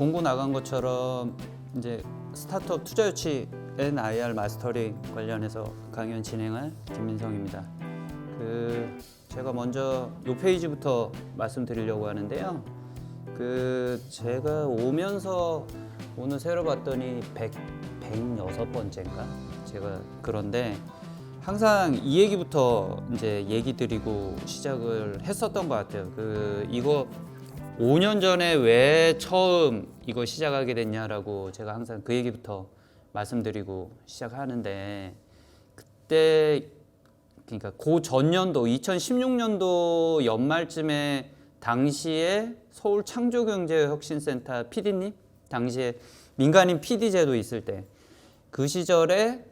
공고 나간 것처럼 이제 스타트업 투자 유치 NIR 마스터링 관련해서 강연 진행할 김민성입니다. 제가 먼저 이 페이지부터 말씀드리려고 하는데요. 제가 오면서 오늘 새로 봤더니 106번째인가? 제가 그런데 항상 이 얘기부터 이제 얘기 드리고 시작을 했었던 것 같아요. 이거 5년 전에 왜 처음 이거 시작하게 됐냐라고 제가 항상 그 얘기부터 말씀드리고 시작하는데, 그때 그러니까 그 전년도 2016년도 연말쯤에 당시에 서울 창조경제혁신센터 PD님, 당시에 민간인 PD 제도 있을 때 그 시절에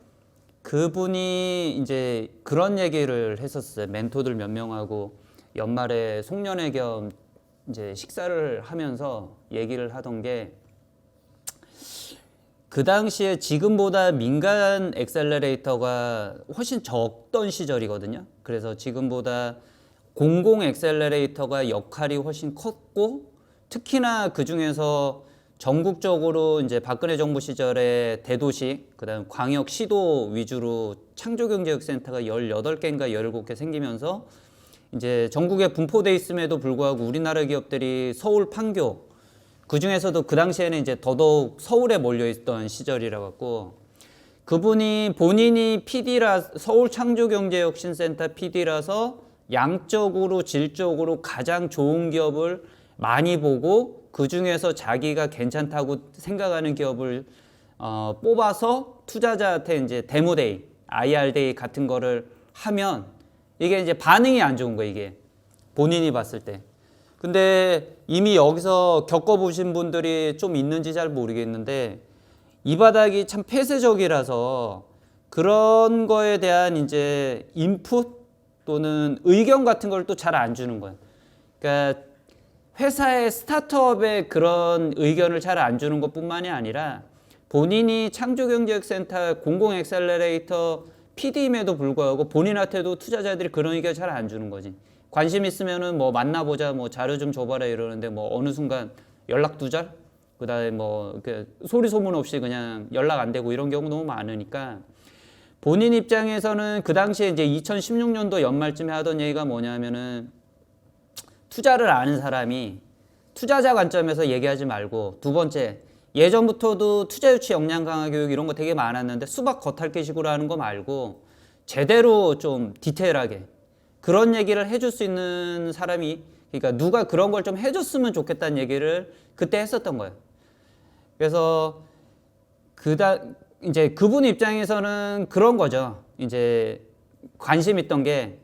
그분이 이제 그런 얘기를 했었어요. 멘토들 몇 명하고 연말에 송년회 겸 이제 식사를 하면서 얘기를 하던 게, 그 당시에 지금보다 민간 엑셀러레이터가 훨씬 적던 시절이거든요. 그래서 지금보다 공공 엑셀러레이터가 역할이 훨씬 컸고, 특히나 그 중에서 전국적으로 이제 박근혜 정부 시절에 대도시, 그다음 광역 시도 위주로 창조경제센터가 18개인가 17개 생기면서 이제 전국에 분포돼 있음에도 불구하고 우리나라 기업들이 서울 판교, 그 중에서도 그 당시에는 이제 더더욱 서울에 몰려 있던 시절이라 갖고, 그분이 본인이 PD라, 서울 창조경제혁신센터 PD라서 양적으로 질적으로 가장 좋은 기업을 많이 보고 그 중에서 자기가 괜찮다고 생각하는 기업을 뽑아서 투자자한테 이제 데모데이, IR데이 같은 거를 하면 이게 이제 반응이 안 좋은 거예요, 이게 본인이 봤을 때. 근데 이미 여기서 겪어보신 분들이 좀 있는지 잘 모르겠는데, 이 바닥이 참 폐쇄적이라서 그런 거에 대한 이제 인풋 또는 의견 같은 걸 또 잘 안 주는 거예요. 그러니까 회사의 스타트업에 그런 의견을 잘 안 주는 것뿐만이 아니라 본인이 창조경제센터 공공 엑셀러레이터 PD임에도 불구하고 본인한테도 투자자들이 그런 의견 잘 안 주는 거지. 관심 있으면은 뭐 만나보자, 뭐 자료 좀 줘봐라 이러는데 뭐 어느 순간 연락 두절? 그다음에 뭐 소리 소문 없이 그냥 연락 안 되고 이런 경우 너무 많으니까, 본인 입장에서는 그 당시에 이제 2016년도 연말쯤에 하던 얘기가 뭐냐면은, 투자를 아는 사람이 투자자 관점에서 얘기하지 말고, 두 번째, 예전부터도 투자 유치 역량 강화 교육 이런 거 되게 많았는데 수박 겉핥기식으로 하는 거 말고 제대로 좀 디테일하게 그런 얘기를 해줄 수 있는 사람이, 그러니까 누가 그런 걸 좀 해줬으면 좋겠다는 얘기를 그때 했었던 거예요. 그래서 이제 그분 입장에서는 그런 거죠. 이제 관심 있던 게,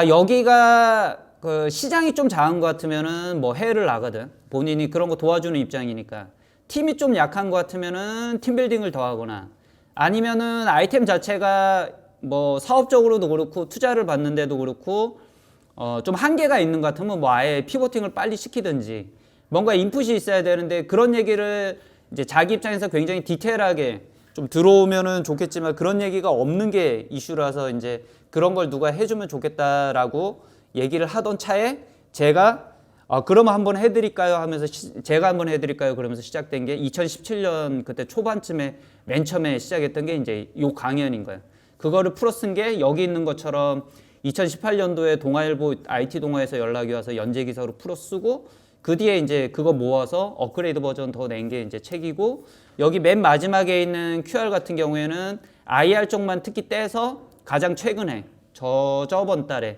여기가 그 시장이 좀 작은 것 같으면은 뭐 해외를 나가든, 본인이 그런 거 도와주는 입장이니까. 팀이 좀 약한 것 같으면은 팀빌딩을 더 하거나, 아니면은 아이템 자체가 뭐 사업적으로도 그렇고 투자를 받는데도 그렇고 좀 한계가 있는 것 같으면 뭐 아예 피보팅을 빨리 시키든지 뭔가 인풋이 있어야 되는데, 그런 얘기를 이제 자기 입장에서 굉장히 디테일하게 좀 들어오면은 좋겠지만 그런 얘기가 없는 게 이슈라서 이제 그런 걸 누가 해주면 좋겠다라고 얘기를 하던 차에 제가 그러면 한번 해드릴까요 하면서 제가 한번 해드릴까요 그러면서 시작된 게 2017년 그때 초반쯤에 맨 처음에 시작했던 게 이제 요 강연인 거예요. 그거를 풀어 쓴 게 여기 있는 것처럼 2018년도에 동아일보 IT 동아에서 연락이 와서 연재 기사로 풀어 쓰고, 그 뒤에 이제 그거 모아서 업그레이드 버전 더 낸 게 이제 책이고, 여기 맨 마지막에 있는 QR 같은 경우에는 IR 쪽만 특히 떼서 가장 최근에 저번 달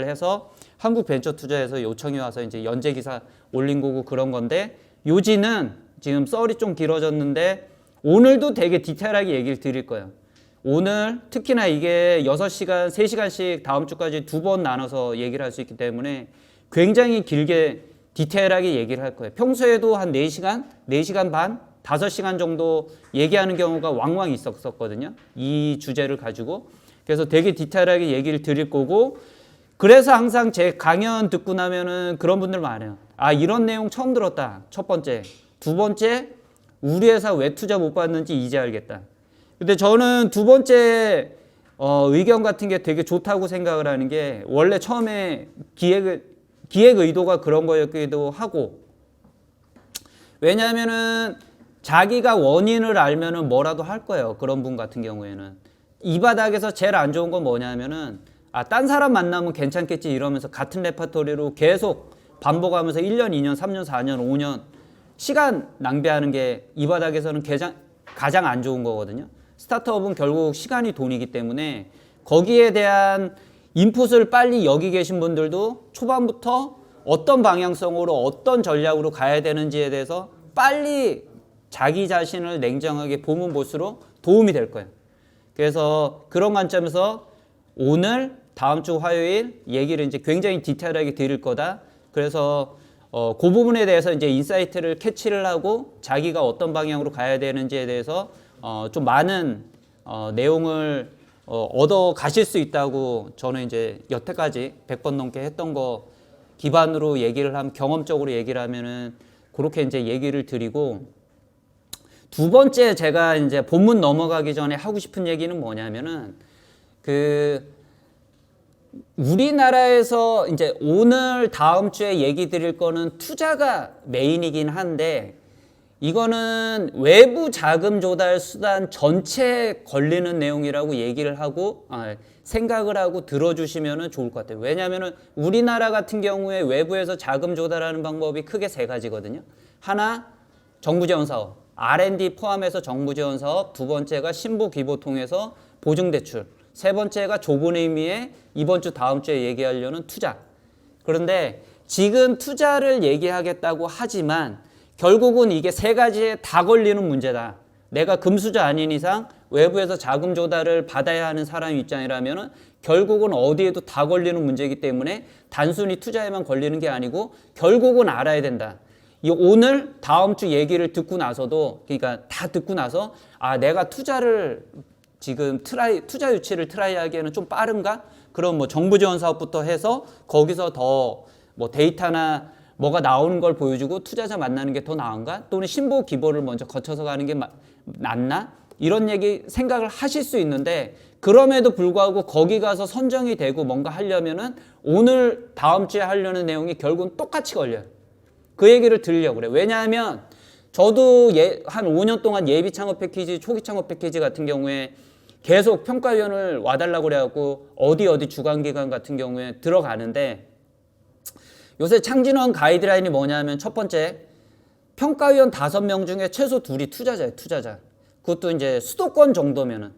해서 한국벤처투자에서 요청이 와서 이제 연재 기사 올린 거고 그런 건데, 요지는 지금 썰이 좀 길어졌는데 오늘도 되게 디테일하게 얘기를 드릴 거예요. 오늘 특히나 이게 6시간, 3시간씩 다음 주까지 2번 나눠서 얘기를 할 수 있기 때문에 굉장히 길게 디테일하게 얘기를 할 거예요. 평소에도 한 4시간, 4시간 반, 5시간 정도 얘기하는 경우가 왕왕 있었거든요. 이 주제를 가지고. 그래서 되게 디테일하게 얘기를 드릴 거고, 그래서 항상 제 강연 듣고 나면은 그런 분들 많아요. 이런 내용 처음 들었다. 첫 번째. 두 번째, 우리 회사 왜 투자 못 받는지 이제 알겠다. 근데 저는 두 번째 의견 같은 게 되게 좋다고 생각을 하는 게, 원래 처음에 기획 의도가 그런 거였기도 하고, 왜냐하면은 자기가 원인을 알면은 뭐라도 할 거예요. 그런 분 같은 경우에는. 이 바닥에서 제일 안 좋은 건 뭐냐면은 딴 사람 만나면 괜찮겠지 이러면서 같은 레퍼토리로 계속 반복하면서 1년, 2년, 3년, 4년, 5년 시간 낭비하는 게 이 바닥에서는 가장 안 좋은 거거든요. 스타트업은 결국 시간이 돈이기 때문에 거기에 대한 인풋을 빨리 여기 계신 분들도 초반부터 어떤 방향성으로 어떤 전략으로 가야 되는지에 대해서 빨리 자기 자신을 냉정하게 보면 볼수록 도움이 될 거예요. 그래서 그런 관점에서 오늘 다음 주 화요일 얘기를 이제 굉장히 디테일하게 드릴 거다. 그래서 그 부분에 대해서 이제 인사이트를 캐치를 하고 자기가 어떤 방향으로 가야 되는지에 대해서 좀 많은 내용을 얻어 가실 수 있다고 저는 이제 여태까지 100번 넘게 했던 거 기반으로 얘기를 하면 경험적으로 얘기를 하면은 그렇게 이제 얘기를 드리고 두 번째 제가 이제 본문 넘어가기 전에 하고 싶은 얘기는 뭐냐면은 우리나라에서 이제 오늘 다음 주에 얘기 드릴 거는 투자가 메인이긴 한데 이거는 외부 자금 조달 수단 전체에 걸리는 내용이라고 얘기를 하고 생각을 하고 들어주시면 좋을 것 같아요. 왜냐하면 우리나라 같은 경우에 외부에서 자금 조달하는 방법이 크게 세 가지거든요. 하나, 정부 지원 사업, R&D 포함해서 정부 지원 사업. 두 번째가 신부 기부 통해서 보증 대출. 세 번째가 좁은 의미의 이번 주 다음 주에 얘기하려는 투자. 그런데 지금 투자를 얘기하겠다고 하지만 결국은 이게 세 가지에 다 걸리는 문제다. 내가 금수저 아닌 이상 외부에서 자금 조달을 받아야 하는 사람 입장이라면 결국은 어디에도 다 걸리는 문제이기 때문에 단순히 투자에만 걸리는 게 아니고 결국은 알아야 된다. 이 오늘 다음 주 얘기를 듣고 나서도 그러니까 다 듣고 나서 내가 투자를 지금 투자 유치를 트라이하기에는 좀 빠른가? 그럼 뭐 정부 지원 사업부터 해서 거기서 더 뭐 데이터나 뭐가 나오는 걸 보여주고 투자자 만나는 게 더 나은가? 또는 신보 기보를 먼저 거쳐서 가는 게 낫나? 이런 얘기 생각을 하실 수 있는데 그럼에도 불구하고 거기 가서 선정이 되고 뭔가 하려면은 오늘 다음 주에 하려는 내용이 결국은 똑같이 걸려요. 그 얘기를 드리려고 그래요. 왜냐하면 저도 한 5년 동안 예비 창업 패키지, 초기 창업 패키지 같은 경우에 계속 평가위원을 와달라고 그래갖고 어디 주관기관 같은 경우에 들어가는데 요새 창진원 가이드라인이 뭐냐면 첫 번째, 평가위원 5명 중에 최소 2이 투자자예요, 투자자. 그것도 이제 수도권 정도면은.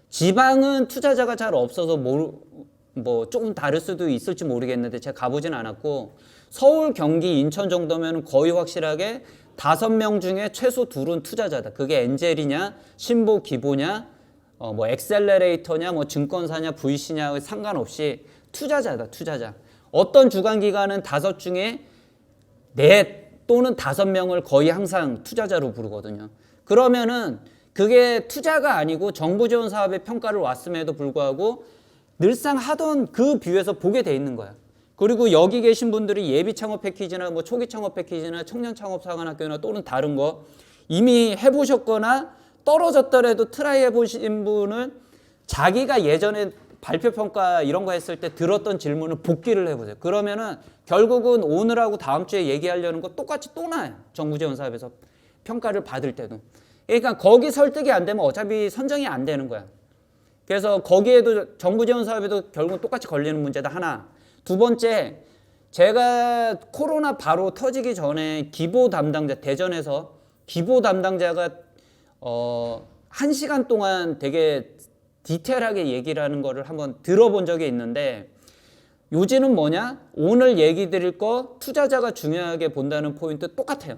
지방은 투자자가 잘 없어서 뭐 조금 다를 수도 있을지 모르겠는데 제가 가보진 않았고 서울, 경기, 인천 정도면 거의 확실하게 5명 중에 최소 2은 투자자다. 그게 엔젤이냐, 신보 기보냐, 뭐 엑셀러레이터냐, 뭐 증권사냐, VC냐 상관없이 투자자다, 투자자. 어떤 주관기관은 5 중에 4 또는 5명을 거의 항상 투자자로 부르거든요. 그러면은 그게 투자가 아니고 정부 지원 사업의 평가를 왔음에도 불구하고 늘상 하던 그 뷰에서 보게 돼 있는 거야. 그리고 여기 계신 분들이 예비 창업 패키지나 뭐 초기 창업 패키지나 청년 창업 사관학교나 또는 다른 거 이미 해보셨거나 떨어졌더라도 트라이 해보신 분은 자기가 예전에 발표 평가 이런 거 했을 때 들었던 질문을 복기를 해보세요. 그러면은 결국은 오늘하고 다음 주에 얘기하려는 거 똑같이 또 나요. 정부 지원 사업에서 평가를 받을 때도. 그러니까 거기 설득이 안 되면 어차피 선정이 안 되는 거야. 그래서 거기에도 정부 지원 사업에도 결국은 똑같이 걸리는 문제다 하나. 두 번째, 제가 코로나 바로 터지기 전에 기보 담당자 대전에서 기보 담당자가 1시간 동안 되게 디테일하게 얘기를 하는 거를 한번 들어본 적이 있는데 요지는 뭐냐? 오늘 얘기 드릴 거 투자자가 중요하게 본다는 포인트 똑같아요.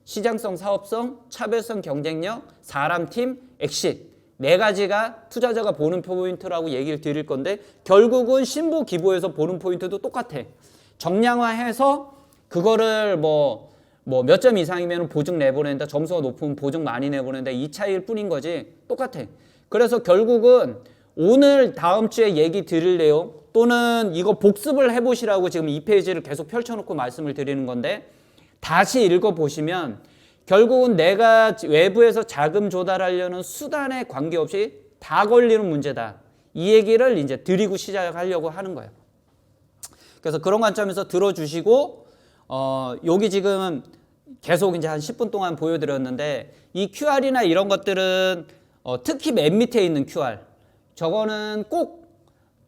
시장성, 사업성, 차별성, 경쟁력, 사람, 팀, 엑싯 4가지가 투자자가 보는 포인트라고 얘기를 드릴 건데 결국은 신보 기보에서 보는 포인트도 똑같아. 정량화해서 그거를 뭐 몇 점 이상이면 보증 내보낸다. 점수가 높으면 보증 많이 내보낸다. 이 차이일 뿐인 거지. 똑같아. 그래서 결국은 오늘 다음 주에 얘기 드릴 내용 또는 이거 복습을 해보시라고 지금 이 페이지를 계속 펼쳐놓고 말씀을 드리는 건데 다시 읽어보시면 결국은 내가 외부에서 자금 조달하려는 수단에 관계없이 다 걸리는 문제다. 이 얘기를 이제 드리고 시작하려고 하는 거예요. 그래서 그런 관점에서 들어주시고 여기 지금 계속 이제 한 10분 동안 보여드렸는데 이 QR이나 이런 것들은 특히 맨 밑에 있는 QR 저거는 꼭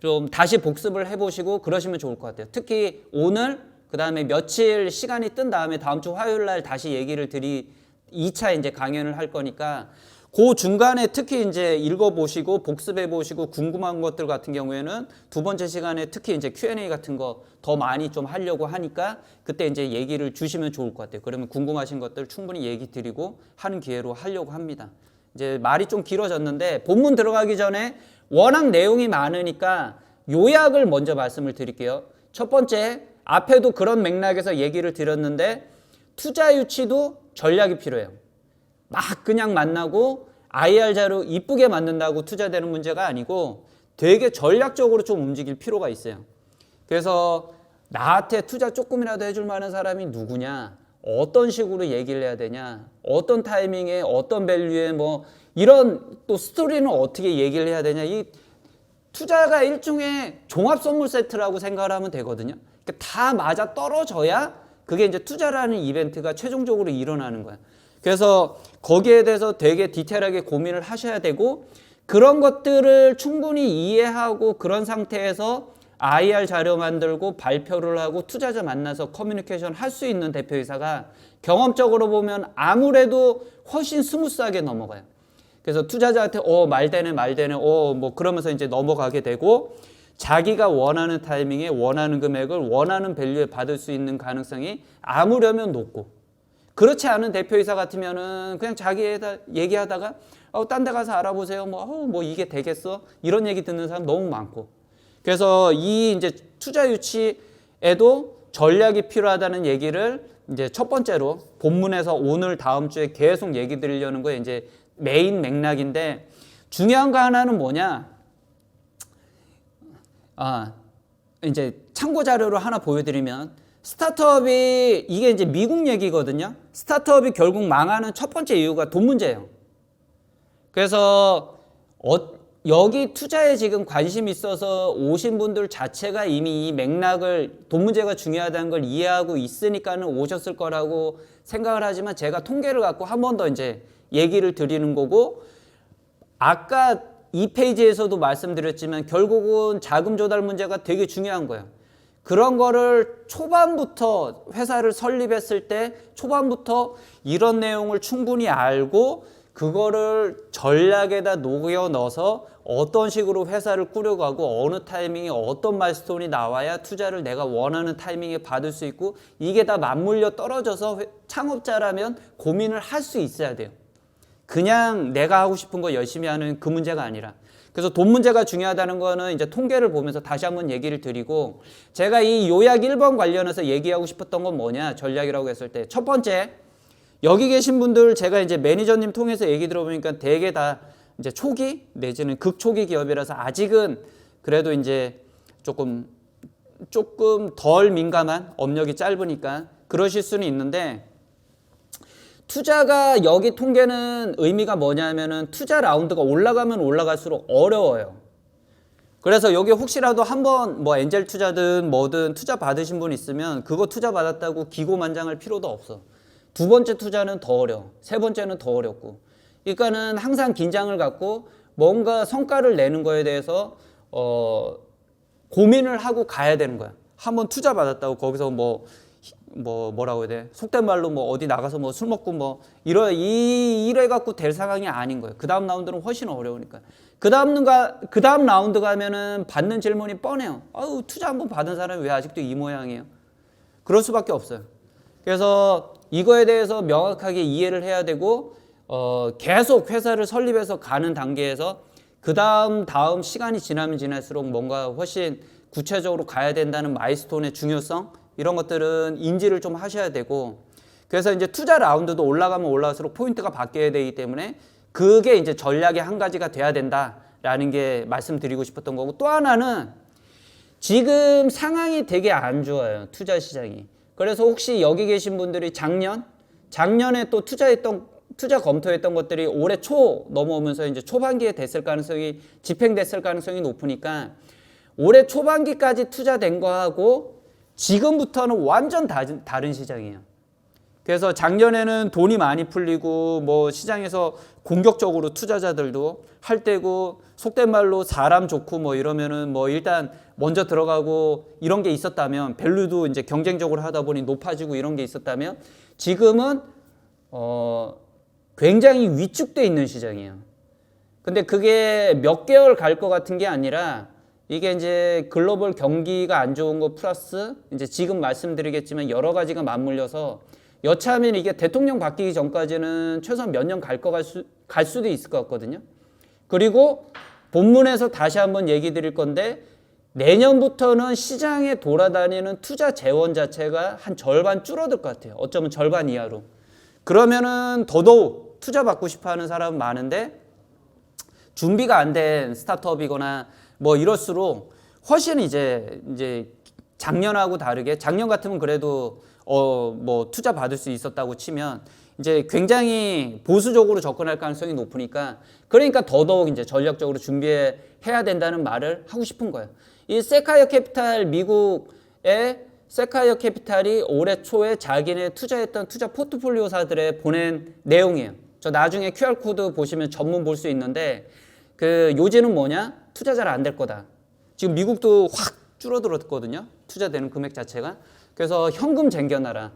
좀 다시 복습을 해보시고 그러시면 좋을 것 같아요. 특히 오늘 그 다음에 며칠 시간이 뜬 다음에 다음 주 화요일 날 다시 얘기를 2차 이제 강연을 할 거니까 그 중간에 특히 이제 읽어보시고 복습해보시고 궁금한 것들 같은 경우에는 두 번째 시간에 특히 이제 Q&A 같은 거 더 많이 좀 하려고 하니까 그때 이제 얘기를 주시면 좋을 것 같아요. 그러면 궁금하신 것들 충분히 얘기 드리고 하는 기회로 하려고 합니다. 이제 말이 좀 길어졌는데 본문 들어가기 전에 워낙 내용이 많으니까 요약을 먼저 말씀을 드릴게요. 첫 번째, 앞에도 그런 맥락에서 얘기를 드렸는데 투자 유치도 전략이 필요해요. 막 그냥 만나고 IR 자료 이쁘게 만든다고 투자되는 문제가 아니고 되게 전략적으로 좀 움직일 필요가 있어요. 그래서 나한테 투자 조금이라도 해줄 만한 사람이 누구냐, 어떤 식으로 얘기를 해야 되냐, 어떤 타이밍에 어떤 밸류에 뭐 이런 또 스토리는 어떻게 얘기를 해야 되냐. 이 투자가 일종의 종합 선물 세트라고 생각을 하면 되거든요. 그러니까 다 맞아 떨어져야 그게 이제 투자라는 이벤트가 최종적으로 일어나는 거야. 그래서 거기에 대해서 되게 디테일하게 고민을 하셔야 되고 그런 것들을 충분히 이해하고 그런 상태에서 IR 자료 만들고 발표를 하고 투자자 만나서 커뮤니케이션 할 수 있는 대표이사가 경험적으로 보면 아무래도 훨씬 스무스하게 넘어가요. 그래서 투자자한테 말되네 뭐 그러면서 이제 넘어가게 되고 자기가 원하는 타이밍에 원하는 금액을 원하는 밸류에 받을 수 있는 가능성이 아무려면 높고 그렇지 않은 대표이사 같으면은 그냥 자기에다 얘기하다가 딴 데 가서 알아보세요. 뭐 이게 되겠어? 이런 얘기 듣는 사람 너무 많고. 그래서 이 이제 투자 유치에도 전략이 필요하다는 얘기를 이제 첫 번째로 본문에서 오늘 다음 주에 계속 얘기 드리려는 거에 이제 메인 맥락인데 중요한 거 하나는 뭐냐? 이제 참고 자료로 하나 보여드리면 스타트업이 이게 이제 미국 얘기거든요. 스타트업이 결국 망하는 첫 번째 이유가 돈 문제예요. 그래서 여기 투자에 지금 관심이 있어서 오신 분들 자체가 이미 이 맥락을 돈 문제가 중요하다는 걸 이해하고 있으니까는 오셨을 거라고 생각을 하지만 제가 통계를 갖고 한 번 더 이제 얘기를 드리는 거고 아까 이 페이지에서도 말씀드렸지만 결국은 자금 조달 문제가 되게 중요한 거예요. 그런 거를 초반부터 회사를 설립했을 때 초반부터 이런 내용을 충분히 알고 그거를 전략에다 녹여 넣어서 어떤 식으로 회사를 꾸려가고 어느 타이밍에 어떤 마일스톤이 나와야 투자를 내가 원하는 타이밍에 받을 수 있고 이게 다 맞물려 떨어져서 창업자라면 고민을 할 수 있어야 돼요. 그냥 내가 하고 싶은 거 열심히 하는 그 문제가 아니라. 그래서 돈 문제가 중요하다는 거는 이제 통계를 보면서 다시 한번 얘기를 드리고 제가 이 요약 1번 관련해서 얘기하고 싶었던 건 뭐냐 전략이라고 했을 때 첫 번째 여기 계신 분들 제가 이제 매니저님 통해서 얘기 들어보니까 되게 다 이제 초기 내지는 극초기 기업이라서 아직은 그래도 이제 조금 덜 민감한 업력이 짧으니까 그러실 수는 있는데 투자가 여기 통계는 의미가 뭐냐면은 투자 라운드가 올라가면 올라갈수록 어려워요. 그래서 여기 혹시라도 한번 뭐 엔젤 투자든 뭐든 투자 받으신 분 있으면 그거 투자 받았다고 기고만장할 필요도 없어. 두 번째 투자는 더 어려워. 세 번째는 더 어렵고. 그러니까는 항상 긴장을 갖고 뭔가 성과를 내는 거에 대해서 고민을 하고 가야 되는 거야. 한번 투자 받았다고 거기서 뭐라고 해야 돼? 속된 말로 뭐 어디 나가서 뭐 술 먹고 뭐 이래 갖고 될 상황이 아닌 거예요. 그 다음 라운드는 훨씬 어려우니까. 그 다음 라운드 가면은 받는 질문이 뻔해요. 투자 한번 받은 사람이 왜 아직도 이 모양이에요? 그럴 수밖에 없어요. 그래서 이거에 대해서 명확하게 이해를 해야 되고 계속 회사를 설립해서 가는 단계에서 그 다음 시간이 지나면 지날수록 뭔가 훨씬 구체적으로 가야 된다는 마일스톤의 중요성 이런 것들은 인지를 좀 하셔야 되고 그래서 이제 투자 라운드도 올라가면 올라갈수록 포인트가 바뀌어야 되기 때문에 그게 이제 전략의 한 가지가 돼야 된다라는 게 말씀드리고 싶었던 거고 또 하나는 지금 상황이 되게 안 좋아요. 투자 시장이. 그래서 혹시 여기 계신 분들이 작년에 또 투자 검토했던 것들이 올해 초 넘어오면서 이제 초반기에 집행됐을 가능성이 높으니까 올해 초반기까지 투자된 거하고 지금부터는 완전 다른 시장이에요. 그래서 작년에는 돈이 많이 풀리고 뭐 시장에서 공격적으로 투자자들도 할 때고 속된 말로 사람 좋고 뭐 이러면은 뭐 일단 먼저 들어가고 이런 게 있었다면 밸류도 이제 경쟁적으로 하다 보니 높아지고 이런 게 있었다면 지금은 굉장히 위축돼 있는 시장이에요. 근데 그게 몇 개월 갈 것 같은 게 아니라 이게 이제 글로벌 경기가 안 좋은 거 플러스 이제 지금 말씀드리겠지만 여러 가지가 맞물려서 여차하면 이게 대통령 바뀌기 전까지는 최소한 몇 년 갈 수도 있을 것 같거든요. 그리고 본문에서 다시 한번 얘기 드릴 건데 내년부터는 시장에 돌아다니는 투자 재원 자체가 한 절반 줄어들 것 같아요. 어쩌면 절반 이하로. 그러면은 더더욱 투자 받고 싶어 하는 사람은 많은데 준비가 안 된 스타트업이거나 뭐 이럴수록 훨씬 이제 작년하고 다르게 작년 같으면 그래도 뭐 투자 받을 수 있었다고 치면 이제 굉장히 보수적으로 접근할 가능성이 높으니까 그러니까 더더욱 이제 전략적으로 준비해야 된다는 말을 하고 싶은 거예요. 이 세카이어 캐피탈 미국의 세카이어 캐피탈이 올해 초에 자기네 투자했던 투자 포트폴리오사들에 보낸 내용이에요. 저 나중에 QR코드 보시면 전문 볼 수 있는데 그 요지는 뭐냐? 투자 잘 안 될 거다. 지금 미국도 확 줄어들었거든요. 투자되는 금액 자체가. 그래서 현금 쟁겨놔라.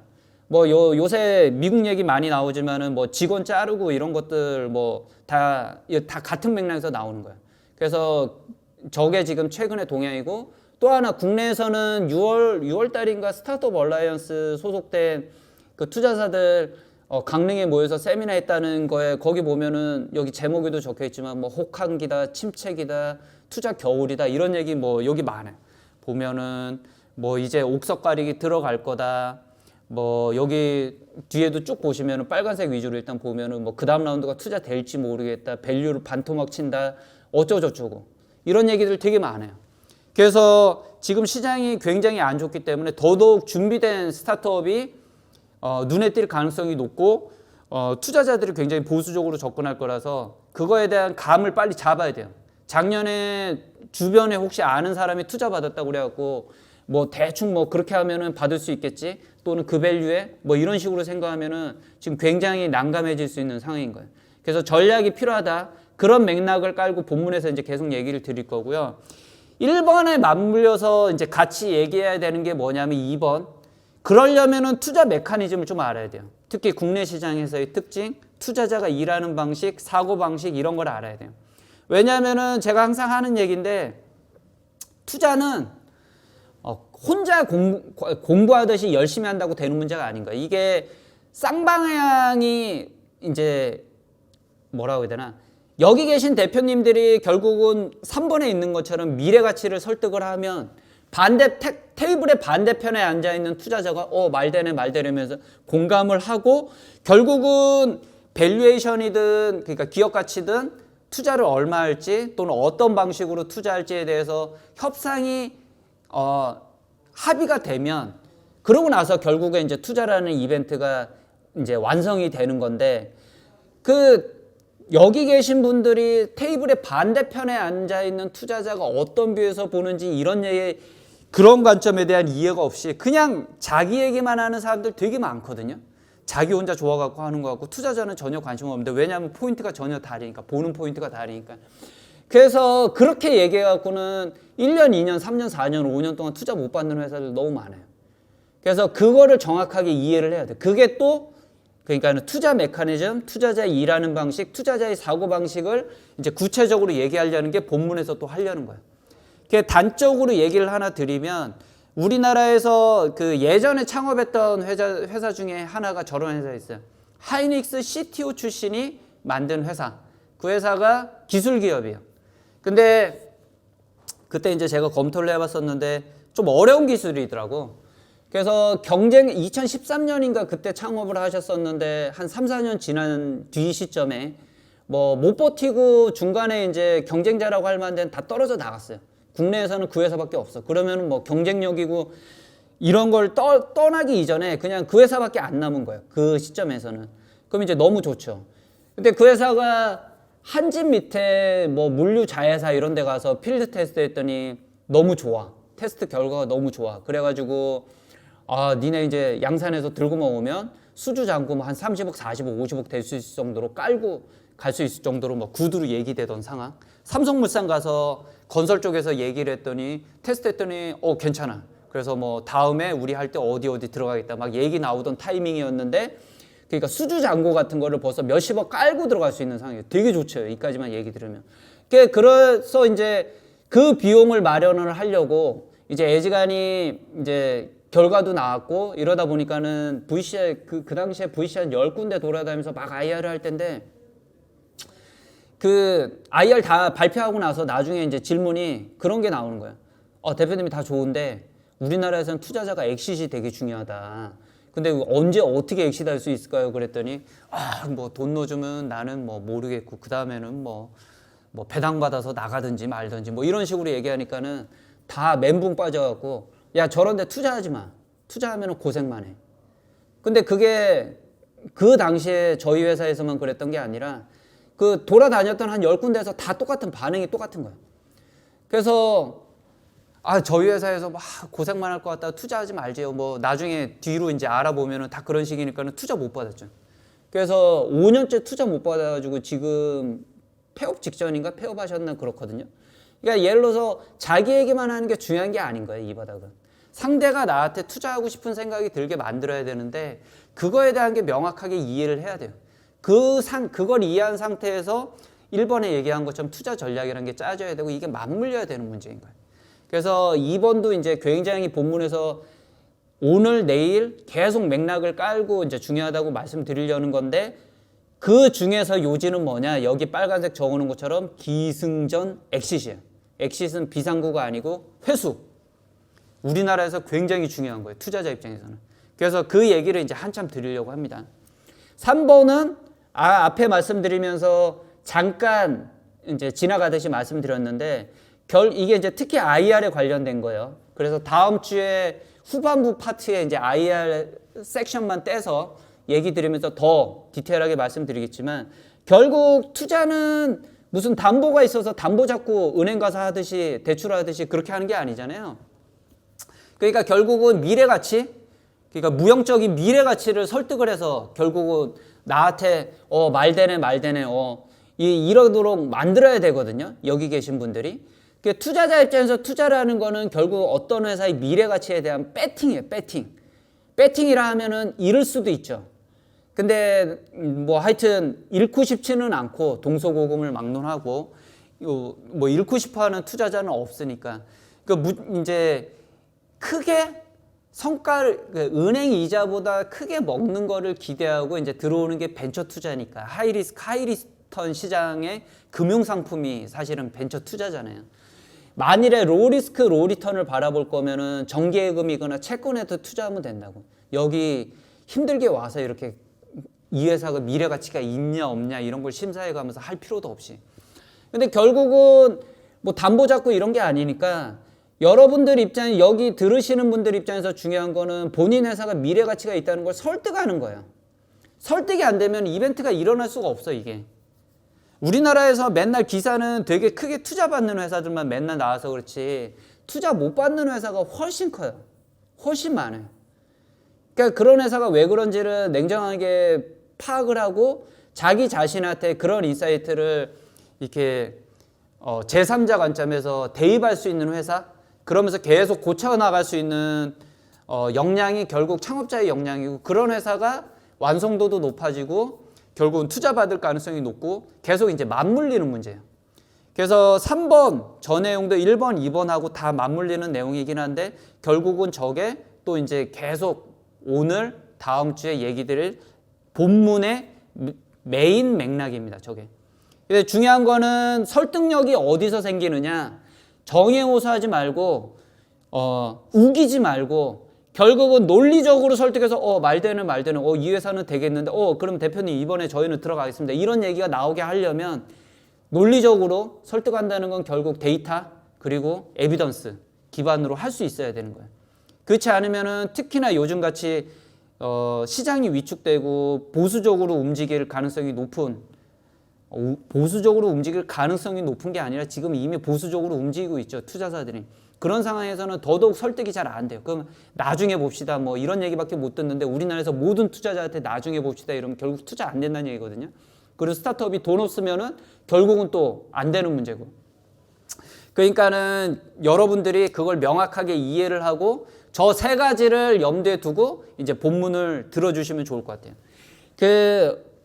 뭐 요새 미국 얘기 많이 나오지만은 뭐 직원 자르고 이런 것들 뭐 다 같은 맥락에서 나오는 거예요. 그래서 저게 지금 최근의 동향이고 또 하나 국내에서는 6월 달인가 스타트업 얼라이언스 소속된 그 투자사들 강릉에 모여서 세미나 했다는 거에 거기 보면은 여기 제목에도 적혀 있지만 뭐 혹한기다, 침체기다, 투자 겨울이다 이런 얘기 뭐 여기 많아요. 보면은 뭐 이제 옥석 가리기 들어갈 거다. 뭐 여기 뒤에도 쭉 보시면은 빨간색 위주로 일단 보면은 뭐 그 다음 라운드가 투자 될지 모르겠다. 밸류를 반토막 친다. 어쩌고저쩌고 이런 얘기들 되게 많아요. 그래서 지금 시장이 굉장히 안 좋기 때문에 더더욱 준비된 스타트업이 눈에 띌 가능성이 높고 투자자들이 굉장히 보수적으로 접근할 거라서 그거에 대한 감을 빨리 잡아야 돼요. 작년에 주변에 혹시 아는 사람이 투자 받았다고 그래갖고 뭐 대충 뭐 그렇게 하면은 받을 수 있겠지 또는 그 밸류에 뭐 이런 식으로 생각하면은 지금 굉장히 난감해질 수 있는 상황인 거예요. 그래서 전략이 필요하다. 그런 맥락을 깔고 본문에서 이제 계속 얘기를 드릴 거고요. 1번에 맞물려서 이제 같이 얘기해야 되는 게 뭐냐면 2번. 그러려면은 투자 메커니즘을 좀 알아야 돼요. 특히 국내 시장에서의 특징, 투자자가 일하는 방식, 사고 방식 이런 걸 알아야 돼요. 왜냐하면은 제가 항상 하는 얘기인데 투자는 혼자 공부하듯이 열심히 한다고 되는 문제가 아닌 거예요. 이게 쌍방향이 이제 뭐라고 해야 되나? 여기 계신 대표님들이 결국은 3번에 있는 것처럼 미래 가치를 설득을 하면 테이블의 반대편에 앉아있는 투자자가 말되려면서 공감을 하고 결국은 밸류에이션이든 그러니까 기업 가치든 투자를 얼마 할지 또는 어떤 방식으로 투자할지에 대해서 협상이 합의가 되면 그러고 나서 결국에 이제 투자라는 이벤트가 이제 완성이 되는 건데 여기 계신 분들이 테이블의 반대편에 앉아있는 투자자가 어떤 뷰에서 보는지 이런 그런 관점에 대한 이해가 없이 그냥 자기 얘기만 하는 사람들 되게 많거든요. 자기 혼자 좋아갖고 하는 거 같고 투자자는 전혀 관심 없는데 왜냐하면 포인트가 전혀 다르니까 보는 포인트가 다르니까 그래서 그렇게 얘기해갖고는 1년, 2년, 3년, 4년, 5년 동안 투자 못 받는 회사들 너무 많아요. 그래서 그거를 정확하게 이해를 해야 돼. 그게 또 그러니까 투자 메커니즘, 투자자의 일하는 방식, 투자자의 사고 방식을 이제 구체적으로 얘기하려는 게 본문에서 또 하려는 거예요. 단적으로 얘기를 하나 드리면 우리나라에서 그 예전에 창업했던 회사 중에 하나가 저런 회사 있어요. 하이닉스 CTO 출신이 만든 회사. 그 회사가 기술 기업이에요. 근데 그때 이제 제가 검토를 해봤었는데 좀 어려운 기술이더라고. 그래서 2013년인가 그때 창업을 하셨었는데 한 3, 4년 지난 뒤 시점에 뭐 못 버티고 중간에 이제 경쟁자라고 할 만한 데는 다 떨어져 나갔어요. 국내에서는 그 회사밖에 없어. 그러면 뭐 경쟁력이고 이런 걸 떠나기 이전에 그냥 그 회사밖에 안 남은 거예요. 그 시점에서는. 그럼 이제 너무 좋죠. 근데 그 회사가 한집 밑에 뭐 물류 자회사 이런 데 가서 필드 테스트 했더니 너무 좋아. 테스트 결과가 너무 좋아. 그래가지고 니네 이제 양산에서 들고만 오면 수주 잔고 뭐 한 30억, 40억, 50억 될 수 있을 정도로 깔고 갈 수 있을 정도로 뭐 구두로 얘기되던 상황. 삼성물산 가서 건설 쪽에서 얘기를 했더니 테스트했더니 괜찮아. 그래서 뭐 다음에 우리 할 때 어디 들어가겠다 막 얘기 나오던 타이밍이었는데, 그러니까 수주 잔고 같은 거를 벌써 몇십억 깔고 들어갈 수 있는 상황이에요. 되게 좋죠. 여기까지만 얘기 들으면. 그래서 이제 그 비용을 마련을 하려고 이제 애지간히 이제 결과도 나왔고 이러다 보니까는 VCR 그 당시에 VCR 10군데 돌아다니면서 막 IR을 할 텐데, 그 IR 다 발표하고 나서 나중에 이제 질문이 그런 게 나오는 거예요. 대표님이 다 좋은데 우리나라에서는 투자자가 엑시트 되게 중요하다. 근데 언제 어떻게 엑시트 할 수 있을까요? 그랬더니 뭐 돈 넣어주면 나는 뭐 모르겠고 그 다음에는 뭐 배당 받아서 나가든지 말든지 뭐 이런 식으로 얘기하니까는 다 멘붕 빠져갖고, 야 저런데 투자하지 마. 투자하면 고생만 해. 근데 그게 그 당시에 저희 회사에서만 그랬던 게 아니라 그 돌아다녔던 한 10군데에서 다 똑같은 반응이 똑같은 거예요. 그래서 저희 회사에서 막 고생만 할 것 같다 투자하지 말지요. 뭐 나중에 뒤로 이제 알아보면은 다 그런 식이니까는 투자 못 받았죠. 그래서 5년째 투자 못 받아가지고 지금 폐업 직전인가 폐업하셨나 그렇거든요. 그러니까 예를 들어서 자기 얘기만 하는 게 중요한 게 아닌 거예요. 이 바닥은 상대가 나한테 투자하고 싶은 생각이 들게 만들어야 되는데, 그거에 대한 게 명확하게 이해를 해야 돼요. 그걸 이해한 상태에서 1번에 얘기한 것처럼 투자 전략이라는 게 짜져야 되고 이게 맞물려야 되는 문제인 거예요. 그래서 2번도 이제 굉장히 본문에서 오늘 내일 계속 맥락을 깔고 이제 중요하다고 말씀드리려는 건데, 그 중에서 요지는 뭐냐? 여기 빨간색 적어놓은 것처럼 기승전 엑시트예요. 엑시트는 비상구가 아니고 회수. 우리나라에서 굉장히 중요한 거예요. 투자자 입장에서는. 그래서 그 얘기를 이제 한참 드리려고 합니다. 3번은 앞에 말씀드리면서 잠깐 이제 지나가듯이 말씀드렸는데, 이게 이제 특히 IR에 관련된 거예요. 그래서 다음 주에 후반부 파트에 이제 IR 섹션만 떼서 얘기 드리면서 더 디테일하게 말씀드리겠지만, 결국 투자는 무슨 담보가 있어서 담보 잡고 은행 가서 하듯이 대출하듯이 그렇게 하는 게 아니잖아요. 그러니까 결국은 미래 가치, 그러니까 무형적인 미래 가치를 설득을 해서 결국은 나한테 말되네 이러도록 만들어야 되거든요. 여기 계신 분들이. 투자자 입장에서 투자를 하는 거는 결국 어떤 회사의 미래 가치에 대한 배팅이에요. 배팅이라 하면은 잃을 수도 있죠. 근데 뭐 하여튼 잃고 싶지는 않고 동서고금을 막론하고 뭐 잃고 싶어하는 투자자는 없으니까 이제 크게 성과를 은행 이자보다 크게 먹는 거를 기대하고 이제 들어오는 게 벤처 투자니까 하이리스크 하이리턴 시장의 금융 상품이 사실은 벤처 투자잖아요. 만일에 로리스크 로리턴을 바라볼 거면은 정기예금이거나 채권에도 투자하면 된다고. 여기 힘들게 와서 이렇게 이 회사가 미래 가치가 있냐 없냐 이런 걸 심사해 가면서 할 필요도 없이. 근데 결국은 뭐 담보 잡고 이런 게 아니니까 여러분들 입장에 여기 들으시는 분들 입장에서 중요한 거는 본인 회사가 미래 가치가 있다는 걸 설득하는 거예요. 설득이 안 되면 이벤트가 일어날 수가 없어 이게. 우리나라에서 맨날 기사는 되게 크게 투자 받는 회사들만 맨날 나와서 그렇지 투자 못 받는 회사가 훨씬 커요. 훨씬 많아요. 그러니까 그런 회사가 왜 그런지를 냉정하게 파악을 하고 자기 자신한테 그런 인사이트를 이렇게 제3자 관점에서 대입할 수 있는 회사, 그러면서 계속 고쳐나갈 수 있는 역량이 결국 창업자의 역량이고, 그런 회사가 완성도도 높아지고 결국은 투자받을 가능성이 높고 계속 이제 맞물리는 문제예요. 그래서 3번 저 내용도 1번, 2번하고 다 맞물리는 내용이긴 한데 결국은 저게 또 이제 계속 오늘 다음 주에 얘기 드릴 본문의 메인 맥락입니다. 저게. 근데 중요한 거는 설득력이 어디서 생기느냐. 정해호소하지 말고 우기지 말고 결국은 논리적으로 설득해서 말되는 이 회사는 되겠는데 그럼 대표님 이번에 저희는 들어가겠습니다. 이런 얘기가 나오게 하려면 논리적으로 설득한다는 건 결국 데이터 그리고 에비던스 기반으로 할 수 있어야 되는 거예요. 그렇지 않으면은 특히나 요즘같이 시장이 위축되고 보수적으로 움직일 가능성이 높은 보수적으로 움직일 가능성이 높은 게 아니라 지금 이미 보수적으로 움직이고 있죠. 투자자들이. 그런 상황에서는 더더욱 설득이 잘 안 돼요. 그럼 나중에 봅시다. 뭐 이런 얘기밖에 못 듣는데 우리나라에서 모든 투자자한테 나중에 봅시다 이러면 결국 투자 안 된다는 얘기거든요. 그리고 스타트업이 돈 없으면은 결국은 또 안 되는 문제고. 그러니까는 여러분들이 그걸 명확하게 이해를 하고 저 세 가지를 염두에 두고 이제 본문을 들어주시면 좋을 것 같아요.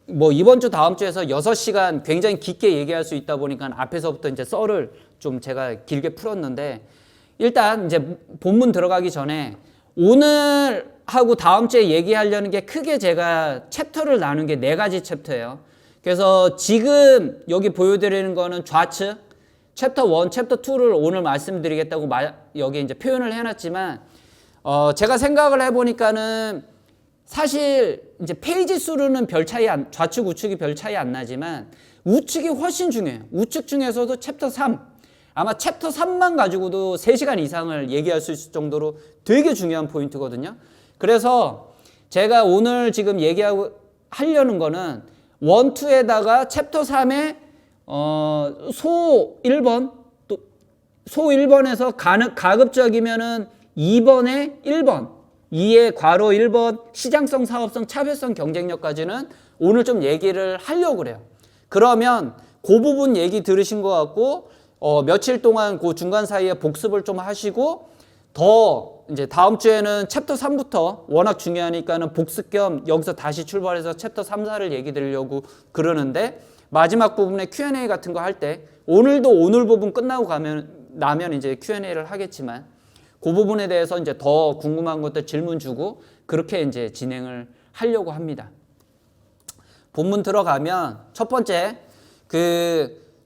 뭐 이번 주 다음 주에서 6시간 굉장히 깊게 얘기할 수 있다 보니까 앞에서부터 이제 썰을 좀 제가 길게 풀었는데 일단 이제 본문 들어가기 전에 오늘 하고 다음 주에 얘기하려는 게 크게 제가 챕터를 나눈 게 4가지 챕터예요. 그래서 지금 여기 보여드리는 거는 좌측 챕터 1, 챕터 2를 오늘 말씀드리겠다고 여기 이제 표현을 해놨지만 제가 생각을 해보니까는 사실 이제 페이지 수로는 별 차이 좌측 우측이 별 차이 안 나지만 우측이 훨씬 중요해요. 우측 중에서도 챕터 3 아마 챕터 3만 가지고도 3시간 이상을 얘기할 수 있을 정도로 되게 중요한 포인트거든요. 그래서 제가 오늘 지금 하려는 거는 1, 2에다가 챕터 3에 소 1번 또 소 1번에서 가급적이면은 2번에 1번 2의 괄호 1번 시장성, 사업성, 차별성, 경쟁력까지는 오늘 좀 얘기를 하려고 그래요. 그러면 그 부분 얘기 들으신 것 같고 며칠 동안 그 중간 사이에 복습을 좀 하시고 더 이제 다음 주에는 챕터 3부터 워낙 중요하니까는 복습 겸 여기서 다시 출발해서 챕터 3, 4를 얘기 드리려고 그러는데 마지막 부분에 Q&A 같은 거 할 때 오늘도 오늘 부분 끝나고 나면 이제 Q&A를 하겠지만 그 부분에 대해서 이제 더 궁금한 것들 질문 주고 그렇게 이제 진행을 하려고 합니다. 본문 들어가면 첫 번째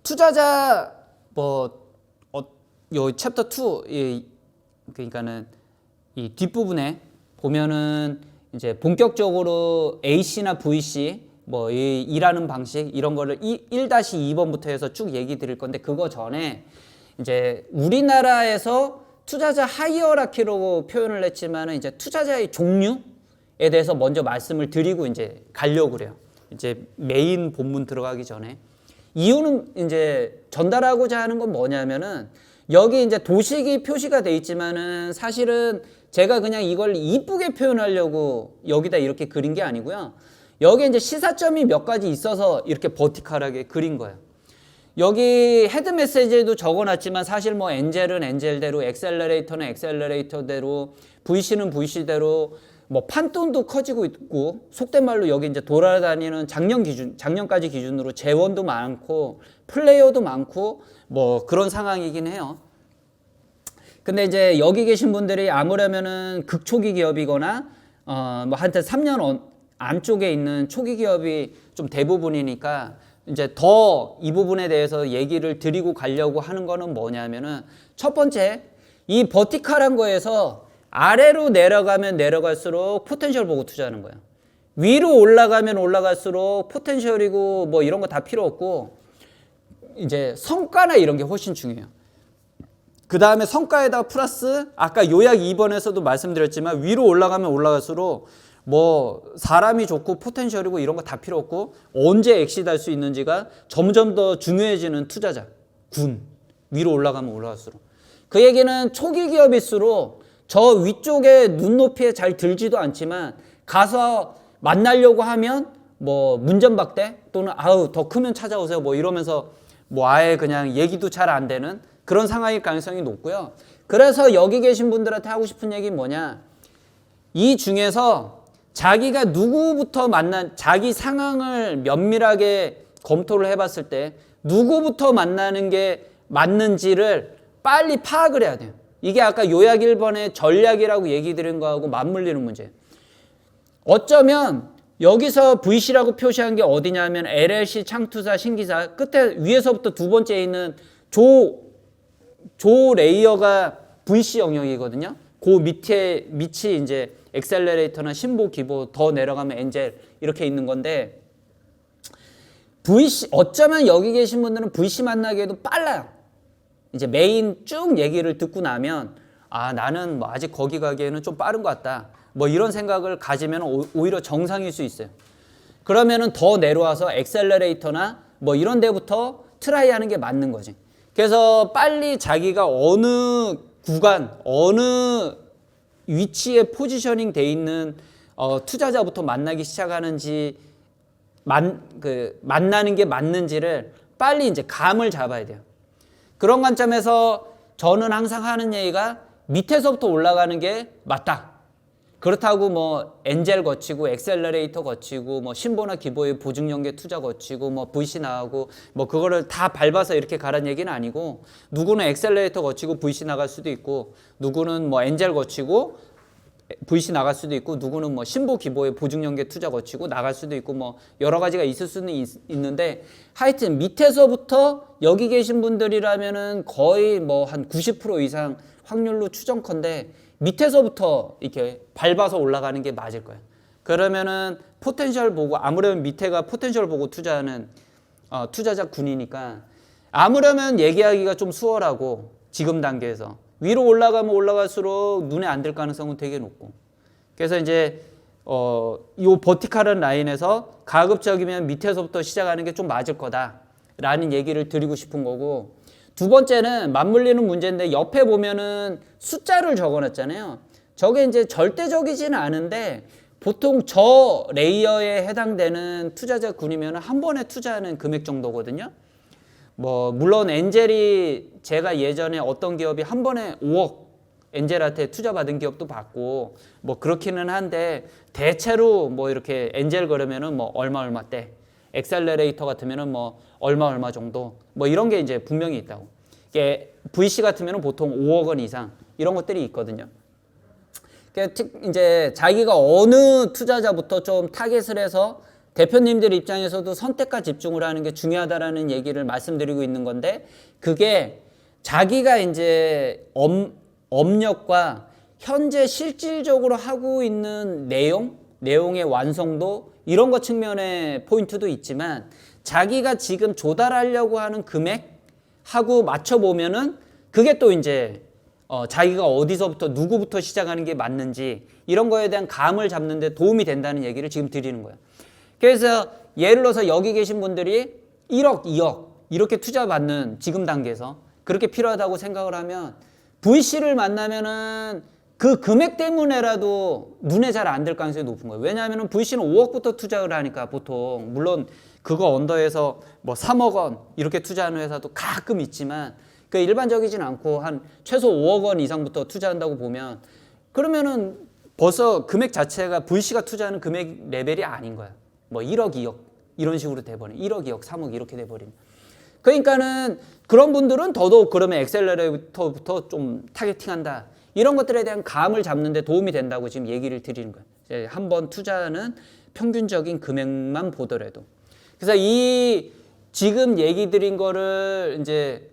투자자 요 챕터 2 그러니까는 이 뒷부분에 보면은 이제 본격적으로 A씨나 VC 이 일하는 방식 이런 거를 1-2번부터 해서 쭉 얘기 드릴 건데 그거 전에 이제 우리나라에서 투자자 하이어라키라고 표현을 했지만은 이제 투자자의 종류에 대해서 먼저 말씀을 드리고 이제 가려고 그래요. 이제 메인 본문 들어가기 전에 이유는 이제 전달하고자 하는 건 뭐냐면은 여기 이제 도식이 표시가 돼 있지만은 사실은 제가 그냥 이걸 이쁘게 표현하려고 여기다 이렇게 그린 게 아니고요. 여기 이제 시사점이 몇 가지 있어서 이렇게 버티컬하게 그린 거예요. 여기 헤드 메시지에도 적어놨지만 사실 뭐 엔젤은 엔젤대로 엑셀러레이터는 엑셀러레이터대로 VC는 VC대로 뭐 판돈도 커지고 있고 속된 말로 여기 이제 돌아다니는 작년까지 기준으로 재원도 많고 플레이어도 많고 뭐 그런 상황이긴 해요. 근데 이제 여기 계신 분들이 아무래면은 극초기 기업이거나 뭐 한테 3년 안쪽에 있는 초기 기업이 좀 대부분이니까 이제 더 이 부분에 대해서 얘기를 드리고 가려고 하는 거는 뭐냐면은 첫 번째 이 버티컬한 거에서 아래로 내려가면 내려갈수록 포텐셜 보고 투자하는 거예요. 위로 올라가면 올라갈수록 포텐셜이고 뭐 이런 거 다 필요 없고 이제 성과나 이런 게 훨씬 중요해요. 그 다음에 성과에다가 플러스 아까 요약 2번에서도 말씀드렸지만 위로 올라가면 올라갈수록 뭐 사람이 좋고 포텐셜이고 이런 거 다 필요 없고 언제 엑시트할 수 있는지가 점점 더 중요해지는 투자자 군 위로 올라가면 올라갈수록 그 얘기는 초기 기업일수록 저 위쪽에 눈높이에 잘 들지도 않지만 가서 만나려고 하면 뭐 문전박대 또는 아우 더 크면 찾아오세요 뭐 이러면서 뭐 아예 그냥 얘기도 잘 안 되는 그런 상황일 가능성이 높고요. 그래서 여기 계신 분들한테 하고 싶은 얘기는 뭐냐 이 중에서 자기가 누구부터 자기 상황을 면밀하게 검토를 해봤을 때 누구부터 만나는 게 맞는지를 빨리 파악을 해야 돼요. 이게 아까 요약 1번의 전략이라고 얘기 드린 거하고 맞물리는 문제예요. 어쩌면 여기서 VC라고 표시한 게 어디냐면 LLC, 창투사, 신기사 끝에 위에서부터 두 번째에 있는 조 레이어가 VC 영역이거든요. 그 밑이 이제 엑셀러레이터나 신보, 기보 더 내려가면 엔젤 이렇게 있는 건데 VC 어쩌면 여기 계신 분들은 VC 만나기에도 빨라요. 이제 메인 쭉 얘기를 듣고 나면 아 나는 뭐 아직 거기 가기에는 좀 빠른 것 같다. 뭐 이런 생각을 가지면 오히려 정상일 수 있어요. 그러면은 더 내려와서 엑셀러레이터나 뭐 이런 데부터 트라이 하는 게 맞는 거지. 그래서 빨리 자기가 어느 구간, 어느 위치에 포지셔닝 돼 있는 투자자부터 만나기 시작하는지, 만나는 게 맞는지를 빨리 이제 감을 잡아야 돼요. 그런 관점에서 저는 항상 하는 얘기가 밑에서부터 올라가는 게 맞다. 그렇다고 뭐 엔젤 거치고 엑셀러레이터 거치고 뭐 신보나 기보의 보증연계 투자 거치고 뭐 VC 나가고 뭐 그거를 다 밟아서 이렇게 가라는 얘기는 아니고, 누구는 엑셀러레이터 거치고 VC 나갈 수도 있고, 누구는 뭐 엔젤 거치고 VC 나갈 수도 있고, 누구는 뭐 신보 기보의 보증연계 투자 거치고 나갈 수도 있고, 뭐 여러 가지가 있을 수는 있는데, 하여튼 밑에서부터 여기 계신 분들이라면은 거의 뭐 한 90% 이상 확률로 추정컨대 밑에서부터 이렇게 밟아서 올라가는 게 맞을 거예요. 그러면은 포텐셜 보고, 아무래도 밑에가 포텐셜 보고 투자하는 투자자 군이니까 아무려면 얘기하기가 좀 수월하고, 지금 단계에서 위로 올라가면 올라갈수록 눈에 안 들 가능성은 되게 높고, 그래서 이제 요 버티컬한 라인에서 가급적이면 밑에서부터 시작하는 게 좀 맞을 거다라는 얘기를 드리고 싶은 거고, 두 번째는 맞물리는 문제인데, 옆에 보면은 숫자를 적어놨잖아요. 저게 이제 절대적이지는 않은데 보통 저 레이어에 해당되는 투자자 군이면 한 번에 투자하는 금액 정도거든요. 뭐 물론 엔젤이, 제가 예전에 어떤 기업이 한 번에 5억 엔젤한테 투자 받은 기업도 봤고 뭐 그렇기는 한데, 대체로 뭐 이렇게 엔젤 그러면은 뭐 얼마대, 엑셀러레이터 같으면은 뭐 얼마 정도, 뭐 이런 게 이제 분명히 있다고. 이게 VC 같으면은 보통 5억 원 이상 이런 것들이 있거든요. 이제 자기가 어느 투자자부터 좀 타겟을 해서 대표님들 입장에서도 선택과 집중을 하는 게 중요하다라는 얘기를 말씀드리고 있는 건데, 그게 자기가 이제 업력과 현재 실질적으로 하고 있는 내용의 완성도, 이런 것 측면의 포인트도 있지만, 자기가 지금 조달하려고 하는 금액하고 맞춰보면은 그게 또 이제 자기가 어디서부터 누구부터 시작하는 게 맞는지, 이런 거에 대한 감을 잡는 데 도움이 된다는 얘기를 지금 드리는 거예요. 그래서 예를 들어서 여기 계신 분들이 1억, 2억 이렇게 투자 받는 지금 단계에서 그렇게 필요하다고 생각을 하면, VC를 만나면은 그 금액 때문에라도 눈에 잘 안 들 가능성이 높은 거예요. 왜냐하면 VC는 5억부터 투자를 하니까, 보통 물론 그거 언더에서 뭐 3억 원 이렇게 투자하는 회사도 가끔 있지만 그 일반적이진 않고, 한 최소 5억 원 이상부터 투자한다고 보면, 그러면은 벌써 금액 자체가 VC가 투자하는 금액 레벨이 아닌 거야. 뭐 1억, 2억 이런 식으로 돼버린, 1억, 2억, 3억 이렇게 돼버린. 그러니까는 그런 분들은 더더욱 그러면 엑셀러레이터부터 좀 타겟팅한다, 이런 것들에 대한 감을 잡는 데 도움이 된다고 지금 얘기를 드리는 거예요. 한번 투자하는 평균적인 금액만 보더라도. 그래서 이 지금 얘기 드린 거를 이제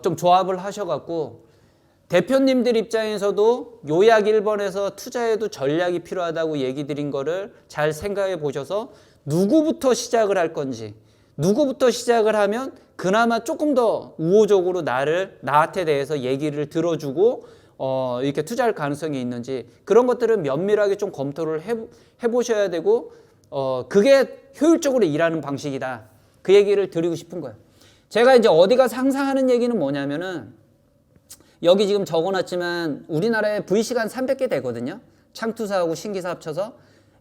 좀 조합을 하셔갖고, 대표님들 입장에서도 요약 1번에서 투자에도 전략이 필요하다고 얘기 드린 거를 잘 생각해 보셔서, 누구부터 시작을 할 건지, 누구부터 시작을 하면 그나마 조금 더 우호적으로 나한테 대해서 얘기를 들어주고 이렇게 투자할 가능성이 있는지, 그런 것들은 면밀하게 좀 검토를 해보셔야 되고, 그게 효율적으로 일하는 방식이다, 그 얘기를 드리고 싶은 거예요. 제가 이제 어디 가서 항상 하는 얘기는 뭐냐면은, 여기 지금 적어놨지만 우리나라에 VC가 한 300개 되거든요. 창투사하고 신기사 합쳐서.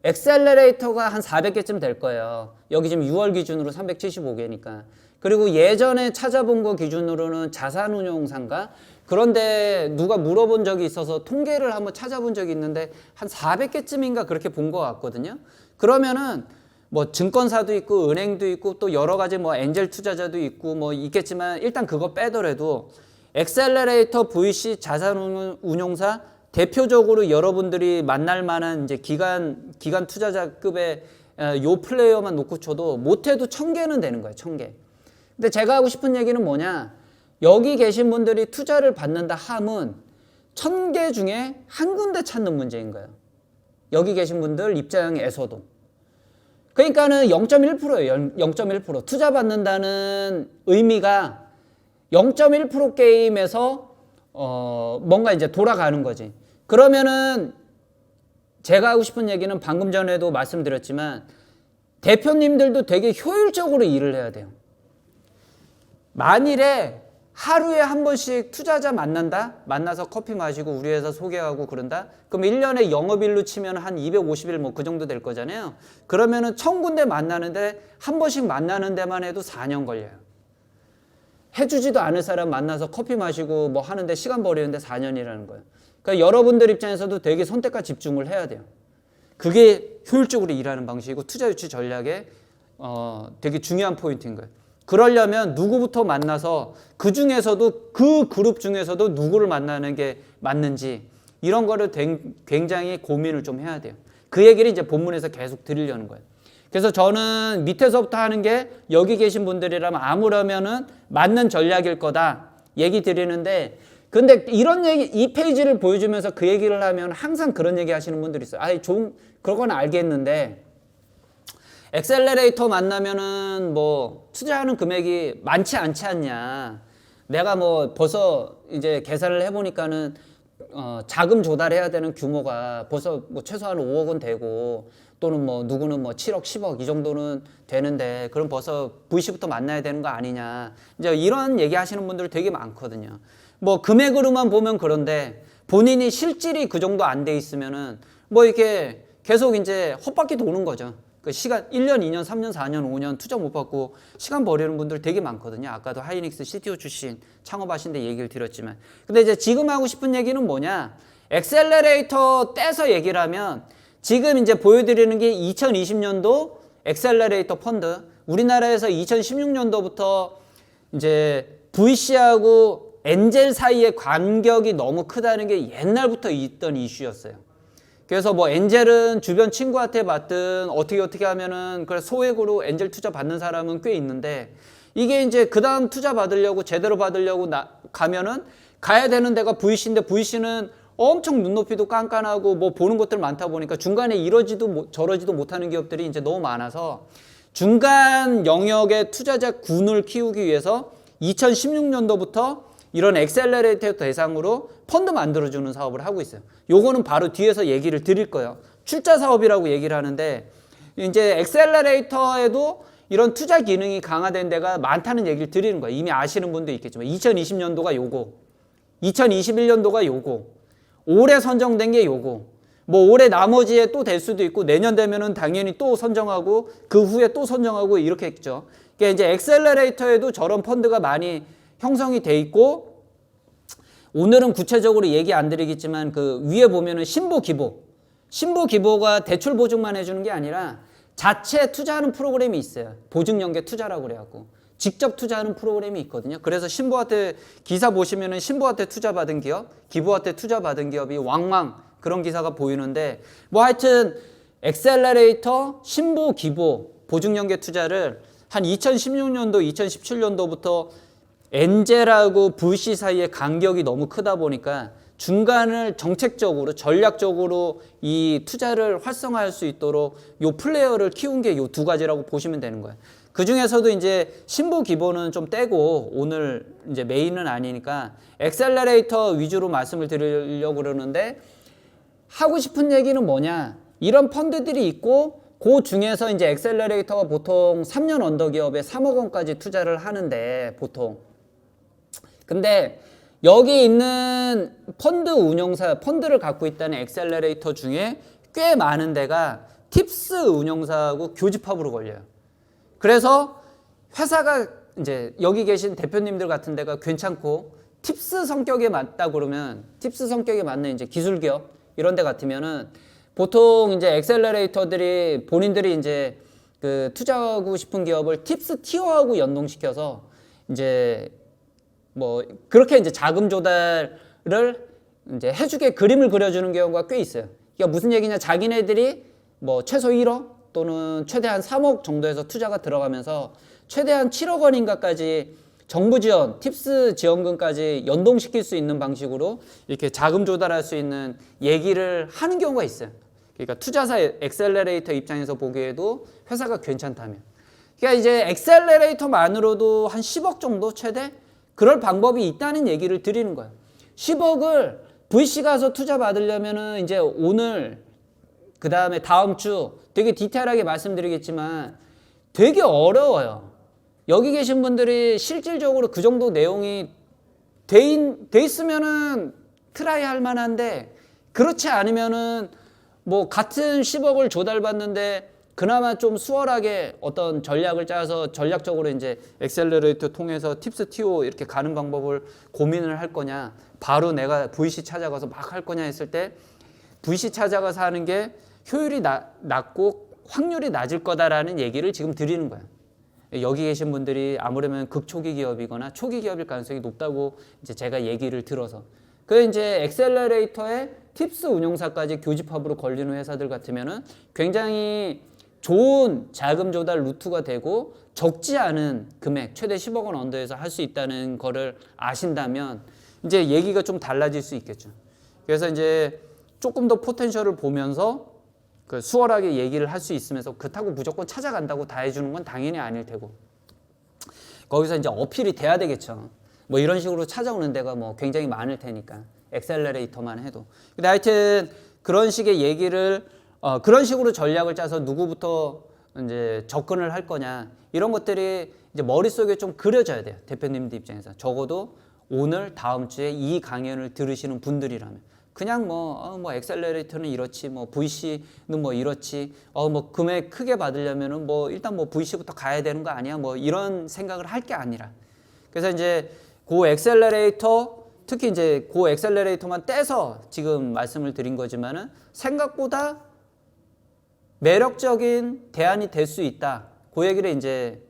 엑셀러레이터가 한 400개쯤 될 거예요. 여기 지금 6월 기준으로 375개니까. 그리고 예전에 찾아본 거 기준으로는 자산운용사인가? 그런데 누가 물어본 적이 있어서 통계를 한번 찾아본 적이 있는데 한 400개쯤인가 그렇게 본 것 같거든요. 그러면은 뭐 증권사도 있고 은행도 있고 또 여러 가지 뭐 엔젤 투자자도 있고 뭐 있겠지만, 일단 그거 빼더라도 엑셀러레이터, VC, 자산운용사 대표적으로 여러분들이 만날 만한 이제 기관 투자자급의 요 플레이어만 놓고 쳐도 못해도 1000개는 되는 거예요. 1000개. 근데 제가 하고 싶은 얘기는 뭐냐, 여기 계신 분들이 투자를 받는다 함은 1000개 중에 한 군데 찾는 문제인 거예요. 여기 계신 분들 입장에서도. 그러니까는 0.1%예요. 0.1%. 투자 받는다는 의미가 0.1% 게임에서 뭔가 이제 돌아가는 거지. 그러면은 제가 하고 싶은 얘기는 방금 전에도 말씀드렸지만, 대표님들도 되게 효율적으로 일을 해야 돼요. 만일에 하루에 한 번씩 투자자 만나서 커피 마시고 우리 회사 소개하고 그런다? 그럼 1년에 영업일로 치면 한 250일 뭐 그 정도 될 거잖아요. 그러면은 1000군데 만나는데 한 번씩 만나는 데만 해도 4년 걸려요. 해주지도 않을 사람 만나서 커피 마시고 뭐 하는데 시간 버리는데 4년이라는 거예요. 그러니까 여러분들 입장에서도 되게 선택과 집중을 해야 돼요. 그게 효율적으로 일하는 방식이고 투자 유치 전략의 되게 중요한 포인트인 거예요. 그러려면 누구부터 만나서 그 중에서도 그 그룹 중에서도 누구를 만나는 게 맞는지 이런 거를 굉장히 고민을 좀 해야 돼요. 그 얘기를 이제 본문에서 계속 드리려는 거예요. 그래서 저는 밑에서부터 하는 게 여기 계신 분들이라면 아무려면은 맞는 전략일 거다 얘기 드리는데, 근데 이런 얘기, 이 페이지를 보여주면서 그 얘기를 하면 항상 그런 얘기 하시는 분들이 있어요. 아이, 그건 알겠는데 엑셀러레이터 만나면은 뭐 투자하는 금액이 많지 않지 않냐. 내가 뭐 벌써 이제 계산을 해보니까는 자금 조달해야 되는 규모가 벌써 뭐 최소한 5억 원 되고 또는 뭐 누구는 뭐 7억, 10억 이 정도는 되는데 그럼 벌써 VC부터 만나야 되는 거 아니냐. 이제 이런 얘기 하시는 분들 되게 많거든요. 뭐 금액으로만 보면 그런데 본인이 실질이 그 정도 안 돼 있으면은 뭐 이렇게 계속 이제 헛바퀴 도는 거죠. 그 시간 1년, 2년, 3년, 4년, 5년 투자 못 받고 시간 버리는 분들 되게 많거든요. 아까도 하이닉스 CTO 출신 창업하신데 얘기를 드렸지만. 근데 이제 지금 하고 싶은 얘기는 뭐냐? 엑셀러레이터 떼서 얘기를 하면 지금 이제 보여드리는 게 2020년도 엑셀러레이터 펀드. 우리나라에서 2016년도부터 이제 VC하고 엔젤 사이의 간격이 너무 크다는 게 옛날부터 있던 이슈였어요. 그래서 뭐 엔젤은 주변 친구한테 받든 어떻게 하면은 그래 소액으로 엔젤 투자 받는 사람은 꽤 있는데 이게 이제 그 다음 투자 받으려고 제대로 받으려고 가면은 가야 되는 데가 VC인데 VC는 엄청 눈높이도 깐깐하고 뭐 보는 것들 많다 보니까 중간에 이러지도 저러지도 못하는 기업들이 이제 너무 많아서 중간 영역의 투자자 군을 키우기 위해서 2016년도부터 이런 엑셀러레이터 대상으로 펀드 만들어주는 사업을 하고 있어요. 요거는 바로 뒤에서 얘기를 드릴 거예요. 출자 사업이라고 얘기를 하는데 이제 엑셀러레이터에도 이런 투자 기능이 강화된 데가 많다는 얘기를 드리는 거예요. 이미 아시는 분도 있겠지만 2020년도가 요거, 2021년도가 요거, 올해 선정된 게 요거, 뭐 올해 나머지에 또 될 수도 있고 내년 되면은 당연히 또 선정하고 그 후에 또 선정하고 이렇게 했죠. 그러니까 이제 엑셀러레이터에도 저런 펀드가 많이 형성이 돼 있고 오늘은 구체적으로 얘기 안 드리겠지만 그 위에 보면은 신보기보가 대출 보증만 해주는 게 아니라 자체 투자하는 프로그램이 있어요. 보증연계 투자라고 그래갖고 직접 투자하는 프로그램이 있거든요. 그래서 신보한테 기사 보시면은 신보한테 투자 받은 기업, 기보한테 투자 받은 기업이 왕왕 그런 기사가 보이는데 뭐 하여튼 엑셀러레이터, 신보기보 보증연계 투자를 한 2016년도, 2017년도부터 엔젤하고 VC 사이의 간격이 너무 크다 보니까 중간을 정책적으로 전략적으로 이 투자를 활성화할 수 있도록 요 플레이어를 키운 게 요 두 가지라고 보시면 되는 거예요. 그 중에서도 이제 신부 기본은 좀 떼고 오늘 이제 메인은 아니니까 엑셀러레이터 위주로 말씀을 드리려고 그러는데 하고 싶은 얘기는 뭐냐? 이런 펀드들이 있고 그 중에서 이제 엑셀러레이터가 보통 3년 언더 기업에 3억 원까지 투자를 하는데 보통 근데 여기 있는 펀드 운용사, 펀드를 갖고 있다는 엑셀러레이터 중에 꽤 많은 데가 팁스 운용사하고 교집합으로 걸려요. 그래서 회사가 이제 여기 계신 대표님들 같은 데가 괜찮고 팁스 성격에 맞다 그러면 팁스 성격에 맞는 이제 기술 기업 이런 데 같으면은 보통 이제 엑셀러레이터들이 본인들이 이제 그 투자하고 싶은 기업을 팁스 티어하고 연동시켜서 이제 뭐 그렇게 이제 자금 조달을 이제 해주게 그림을 그려주는 경우가 꽤 있어요. 그러니까 무슨 얘기냐? 자기네들이 뭐 최소 1억 또는 최대한 3억 정도에서 투자가 들어가면서 최대한 7억 원인가까지 정부 지원, 팁스 지원금까지 연동시킬 수 있는 방식으로 이렇게 자금 조달할 수 있는 얘기를 하는 경우가 있어요. 그러니까 투자사 엑셀러레이터 입장에서 보기에도 회사가 괜찮다면. 그러니까 이제 엑셀러레이터만으로도 한 10억 정도 최대? 그럴 방법이 있다는 얘기를 드리는 거예요. 10억을 VC 가서 투자 받으려면은 이제 오늘 그 다음에 다음 주 되게 디테일하게 말씀드리겠지만 되게 어려워요. 여기 계신 분들이 실질적으로 그 정도 내용이 돼 있으면은 트라이 할 만한데, 그렇지 않으면은 뭐 같은 10억을 조달받는데 그나마 좀 수월하게 어떤 전략을 짜서 전략적으로 이제 엑셀러레이터 통해서 팁스 TO 이렇게 가는 방법을 고민을 할 거냐, 바로 내가 VC 찾아가서 막 할 거냐 했을 때 VC 찾아가서 하는 게 효율이 낮고 확률이 낮을 거다라는 얘기를 지금 드리는 거예요. 여기 계신 분들이 아무래도 극초기 기업이거나 초기 기업일 가능성이 높다고 이제 제가 얘기를 들어서, 그 이제 엑셀러레이터에 팁스 운용사까지 교집합으로 걸리는 회사들 같으면은 굉장히 좋은 자금 조달 루트가 되고 적지 않은 금액, 최대 10억 원 언더에서 할 수 있다는 거를 아신다면 이제 얘기가 좀 달라질 수 있겠죠. 그래서 이제 조금 더 포텐셜을 보면서 그 수월하게 얘기를 할 수 있으면서 그렇다고 무조건 찾아간다고 다 해주는 건 당연히 아닐 테고, 거기서 이제 어필이 돼야 되겠죠. 뭐 이런 식으로 찾아오는 데가 뭐 굉장히 많을 테니까, 엑셀러레이터만 해도. 근데 하여튼 그런 식의 얘기를 그런 식으로 전략을 짜서 누구부터 이제 접근을 할 거냐, 이런 것들이 이제 머릿속에 좀 그려져야 돼요. 대표님들 입장에서. 적어도 오늘 다음 주에 이 강연을 들으시는 분들이라면 그냥 뭐 엑셀러레이터는 이렇지, 뭐 VC는 뭐 이렇지, 뭐 금액 크게 받으려면은 뭐 일단 뭐 VC부터 가야 되는 거 아니야, 뭐 이런 생각을 할 게 아니라, 그래서 이제 고 엑셀러레이터, 특히 이제 고 엑셀러레이터만 떼서 지금 말씀을 드린 거지만은 생각보다 매력적인 대안이 될 수 있다, 그 얘기를 이제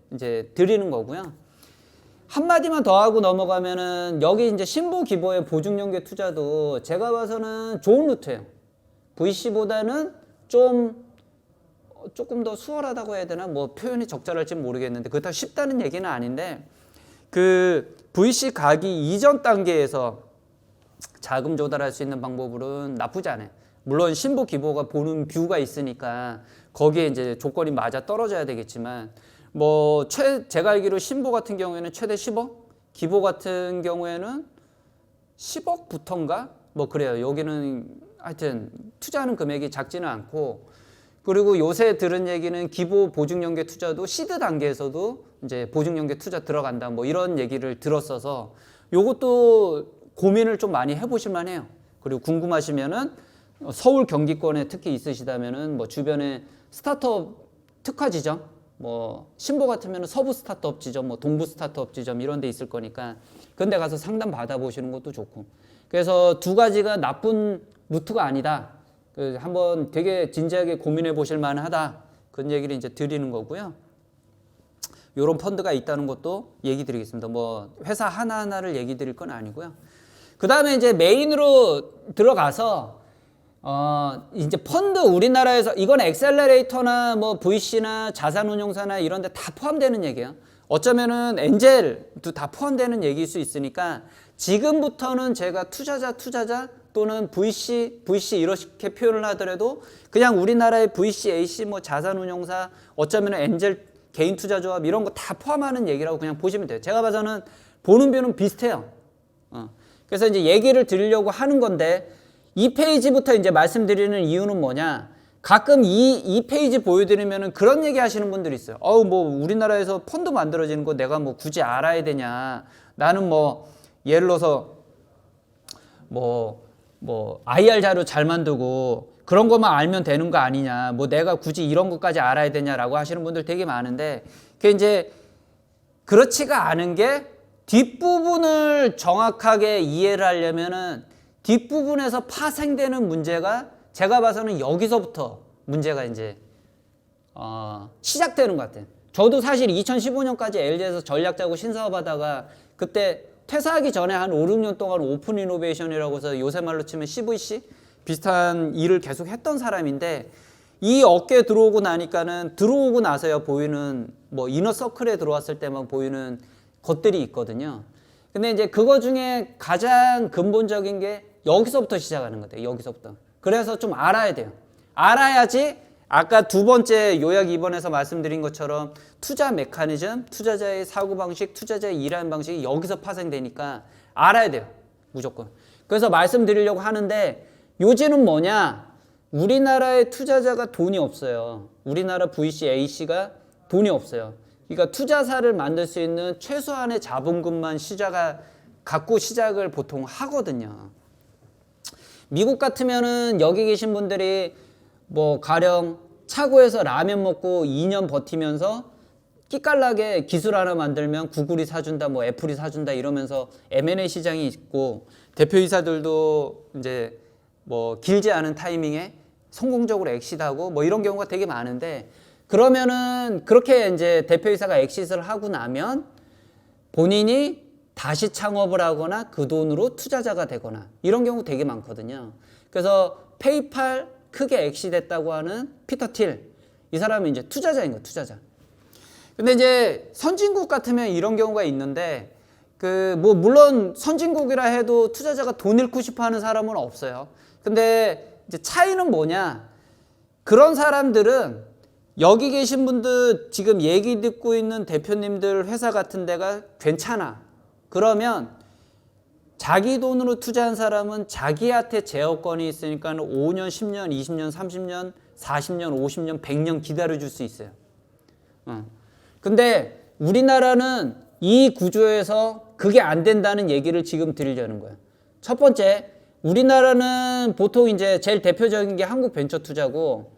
드리는 거고요. 한마디만 더 하고 넘어가면은 여기 이제 신부 기보의 보증연계 투자도 제가 봐서는 좋은 루트예요. VC보다는 조금 더 수월하다고 해야 되나, 뭐 표현이 적절할지 모르겠는데 그렇다고 쉽다는 얘기는 아닌데, 그 VC 가기 이전 단계에서 자금 조달할 수 있는 방법으로는 나쁘지 않아요. 물론 신부 기보가 보는 뷰가 있으니까 거기에 이제 조건이 맞아 떨어져야 되겠지만, 뭐 제가 알기로 신보 같은 경우에는 최대 10억, 기보 같은 경우에는 10억부터인가 뭐 그래요. 여기는 하여튼 투자하는 금액이 작지는 않고, 그리고 요새 들은 얘기는 기보 보증연계 투자도 시드 단계에서도 이제 보증연계 투자 들어간다, 뭐 이런 얘기를 들었어서 요것도 고민을 좀 많이 해보실 만해요. 그리고 궁금하시면은 서울 경기권에 특히 있으시다면은 뭐 주변에 스타트업 특화 지점, 뭐 신보 같으면 서부 스타트업 지점, 뭐 동부 스타트업 지점 이런 데 있을 거니까 그런 데 가서 상담 받아보시는 것도 좋고, 그래서 두 가지가 나쁜 루트가 아니다, 한번 되게 진지하게 고민해 보실 만하다, 그런 얘기를 이제 드리는 거고요. 이런 펀드가 있다는 것도 얘기 드리겠습니다. 뭐 회사 하나하나를 얘기 드릴 건 아니고요. 그 다음에 이제 메인으로 들어가서 이제 펀드, 우리나라에서 이건 엑셀러레이터나 뭐 VC나 자산운용사나 이런 데 다 포함되는 얘기예요. 어쩌면은 엔젤도 다 포함되는 얘기일 수 있으니까 지금부터는 제가 투자자 또는 VC 이렇게 표현을 하더라도 그냥 우리나라의 VC, AC, 뭐 자산운용사, 어쩌면 엔젤 개인 투자조합 이런 거 다 포함하는 얘기라고 그냥 보시면 돼요. 제가 봐서는 보는 뷰는 비슷해요. 그래서 이제 얘기를 드리려고 하는 건데, 이 페이지부터 이제 말씀드리는 이유는 뭐냐, 가끔 이 페이지 보여드리면은 그런 얘기 하시는 분들이 있어요. 뭐 우리나라에서 펀드 만들어지는 거 내가 뭐 굳이 알아야 되냐, 나는 뭐 예를 들어서 뭐 IR 자료 잘 만들고 그런 것만 알면 되는 거 아니냐, 뭐 내가 굳이 이런 것까지 알아야 되냐라고 하시는 분들 되게 많은데, 그게 이제 그렇지가 않은 게, 뒷부분을 정확하게 이해를 하려면은 뒷부분에서 파생되는 문제가 제가 봐서는 여기서부터 문제가 이제 시작되는 것 같아요. 저도 사실 2015년까지 LG에서 전략 짜고 신사업 하다가 그때 퇴사하기 전에 한 5, 6년 동안 오픈 이노베이션이라고 해서 요새 말로 치면 CVC 비슷한 일을 계속 했던 사람인데, 이 업계에 들어오고 나니까는 들어오고 나서야 보이는, 뭐 이너 서클에 들어왔을 때만 보이는 것들이 있거든요. 근데 이제 그거 중에 가장 근본적인 게 여기서부터 시작하는 거예요. 여기서부터. 그래서 좀 알아야 돼요. 알아야지 아까 두 번째 요약 2번에서 말씀드린 것처럼 투자 메커니즘, 투자자의 사고방식, 투자자의 일하는 방식이 여기서 파생되니까 알아야 돼요. 무조건. 그래서 말씀드리려고 하는데, 요지는 뭐냐? 우리나라의 투자자가 돈이 없어요. 우리나라 VC, A씨가 돈이 없어요. 그러니까 투자사를 만들 수 있는 최소한의 자본금만 갖고 시작을 보통 하거든요. 미국 같으면은 여기 계신 분들이 뭐 가령 차고에서 라면 먹고 2년 버티면서 끼깔나게 기술 하나 만들면 구글이 사준다, 뭐 애플이 사준다 이러면서 M&A 시장이 있고, 대표이사들도 이제 뭐 길지 않은 타이밍에 성공적으로 엑시트하고 뭐 이런 경우가 되게 많은데, 그러면은 그렇게 이제 대표이사가 엑시트를 하고 나면 본인이 다시 창업을 하거나 그 돈으로 투자자가 되거나 이런 경우 되게 많거든요. 그래서 페이팔 크게 엑시트했다고 하는 피터 틸, 이 사람은 이제 투자자인 거예요, 투자자. 근데 이제 선진국 같으면 이런 경우가 있는데, 뭐 물론 선진국이라 해도 투자자가 돈 잃고 싶어 하는 사람은 없어요. 근데 이제 차이는 뭐냐? 그런 사람들은 여기 계신 분들 지금 얘기 듣고 있는 대표님들 회사 같은 데가 괜찮아. 그러면 자기 돈으로 투자한 사람은 자기한테 제어권이 있으니까 5년, 10년, 20년, 30년, 40년, 50년, 100년 기다려줄 수 있어요. 근데 우리나라는 이 구조에서 그게 안 된다는 얘기를 지금 드리려는 거예요. 첫 번째, 우리나라는 보통 이제 제일 대표적인 게 한국벤처투자고,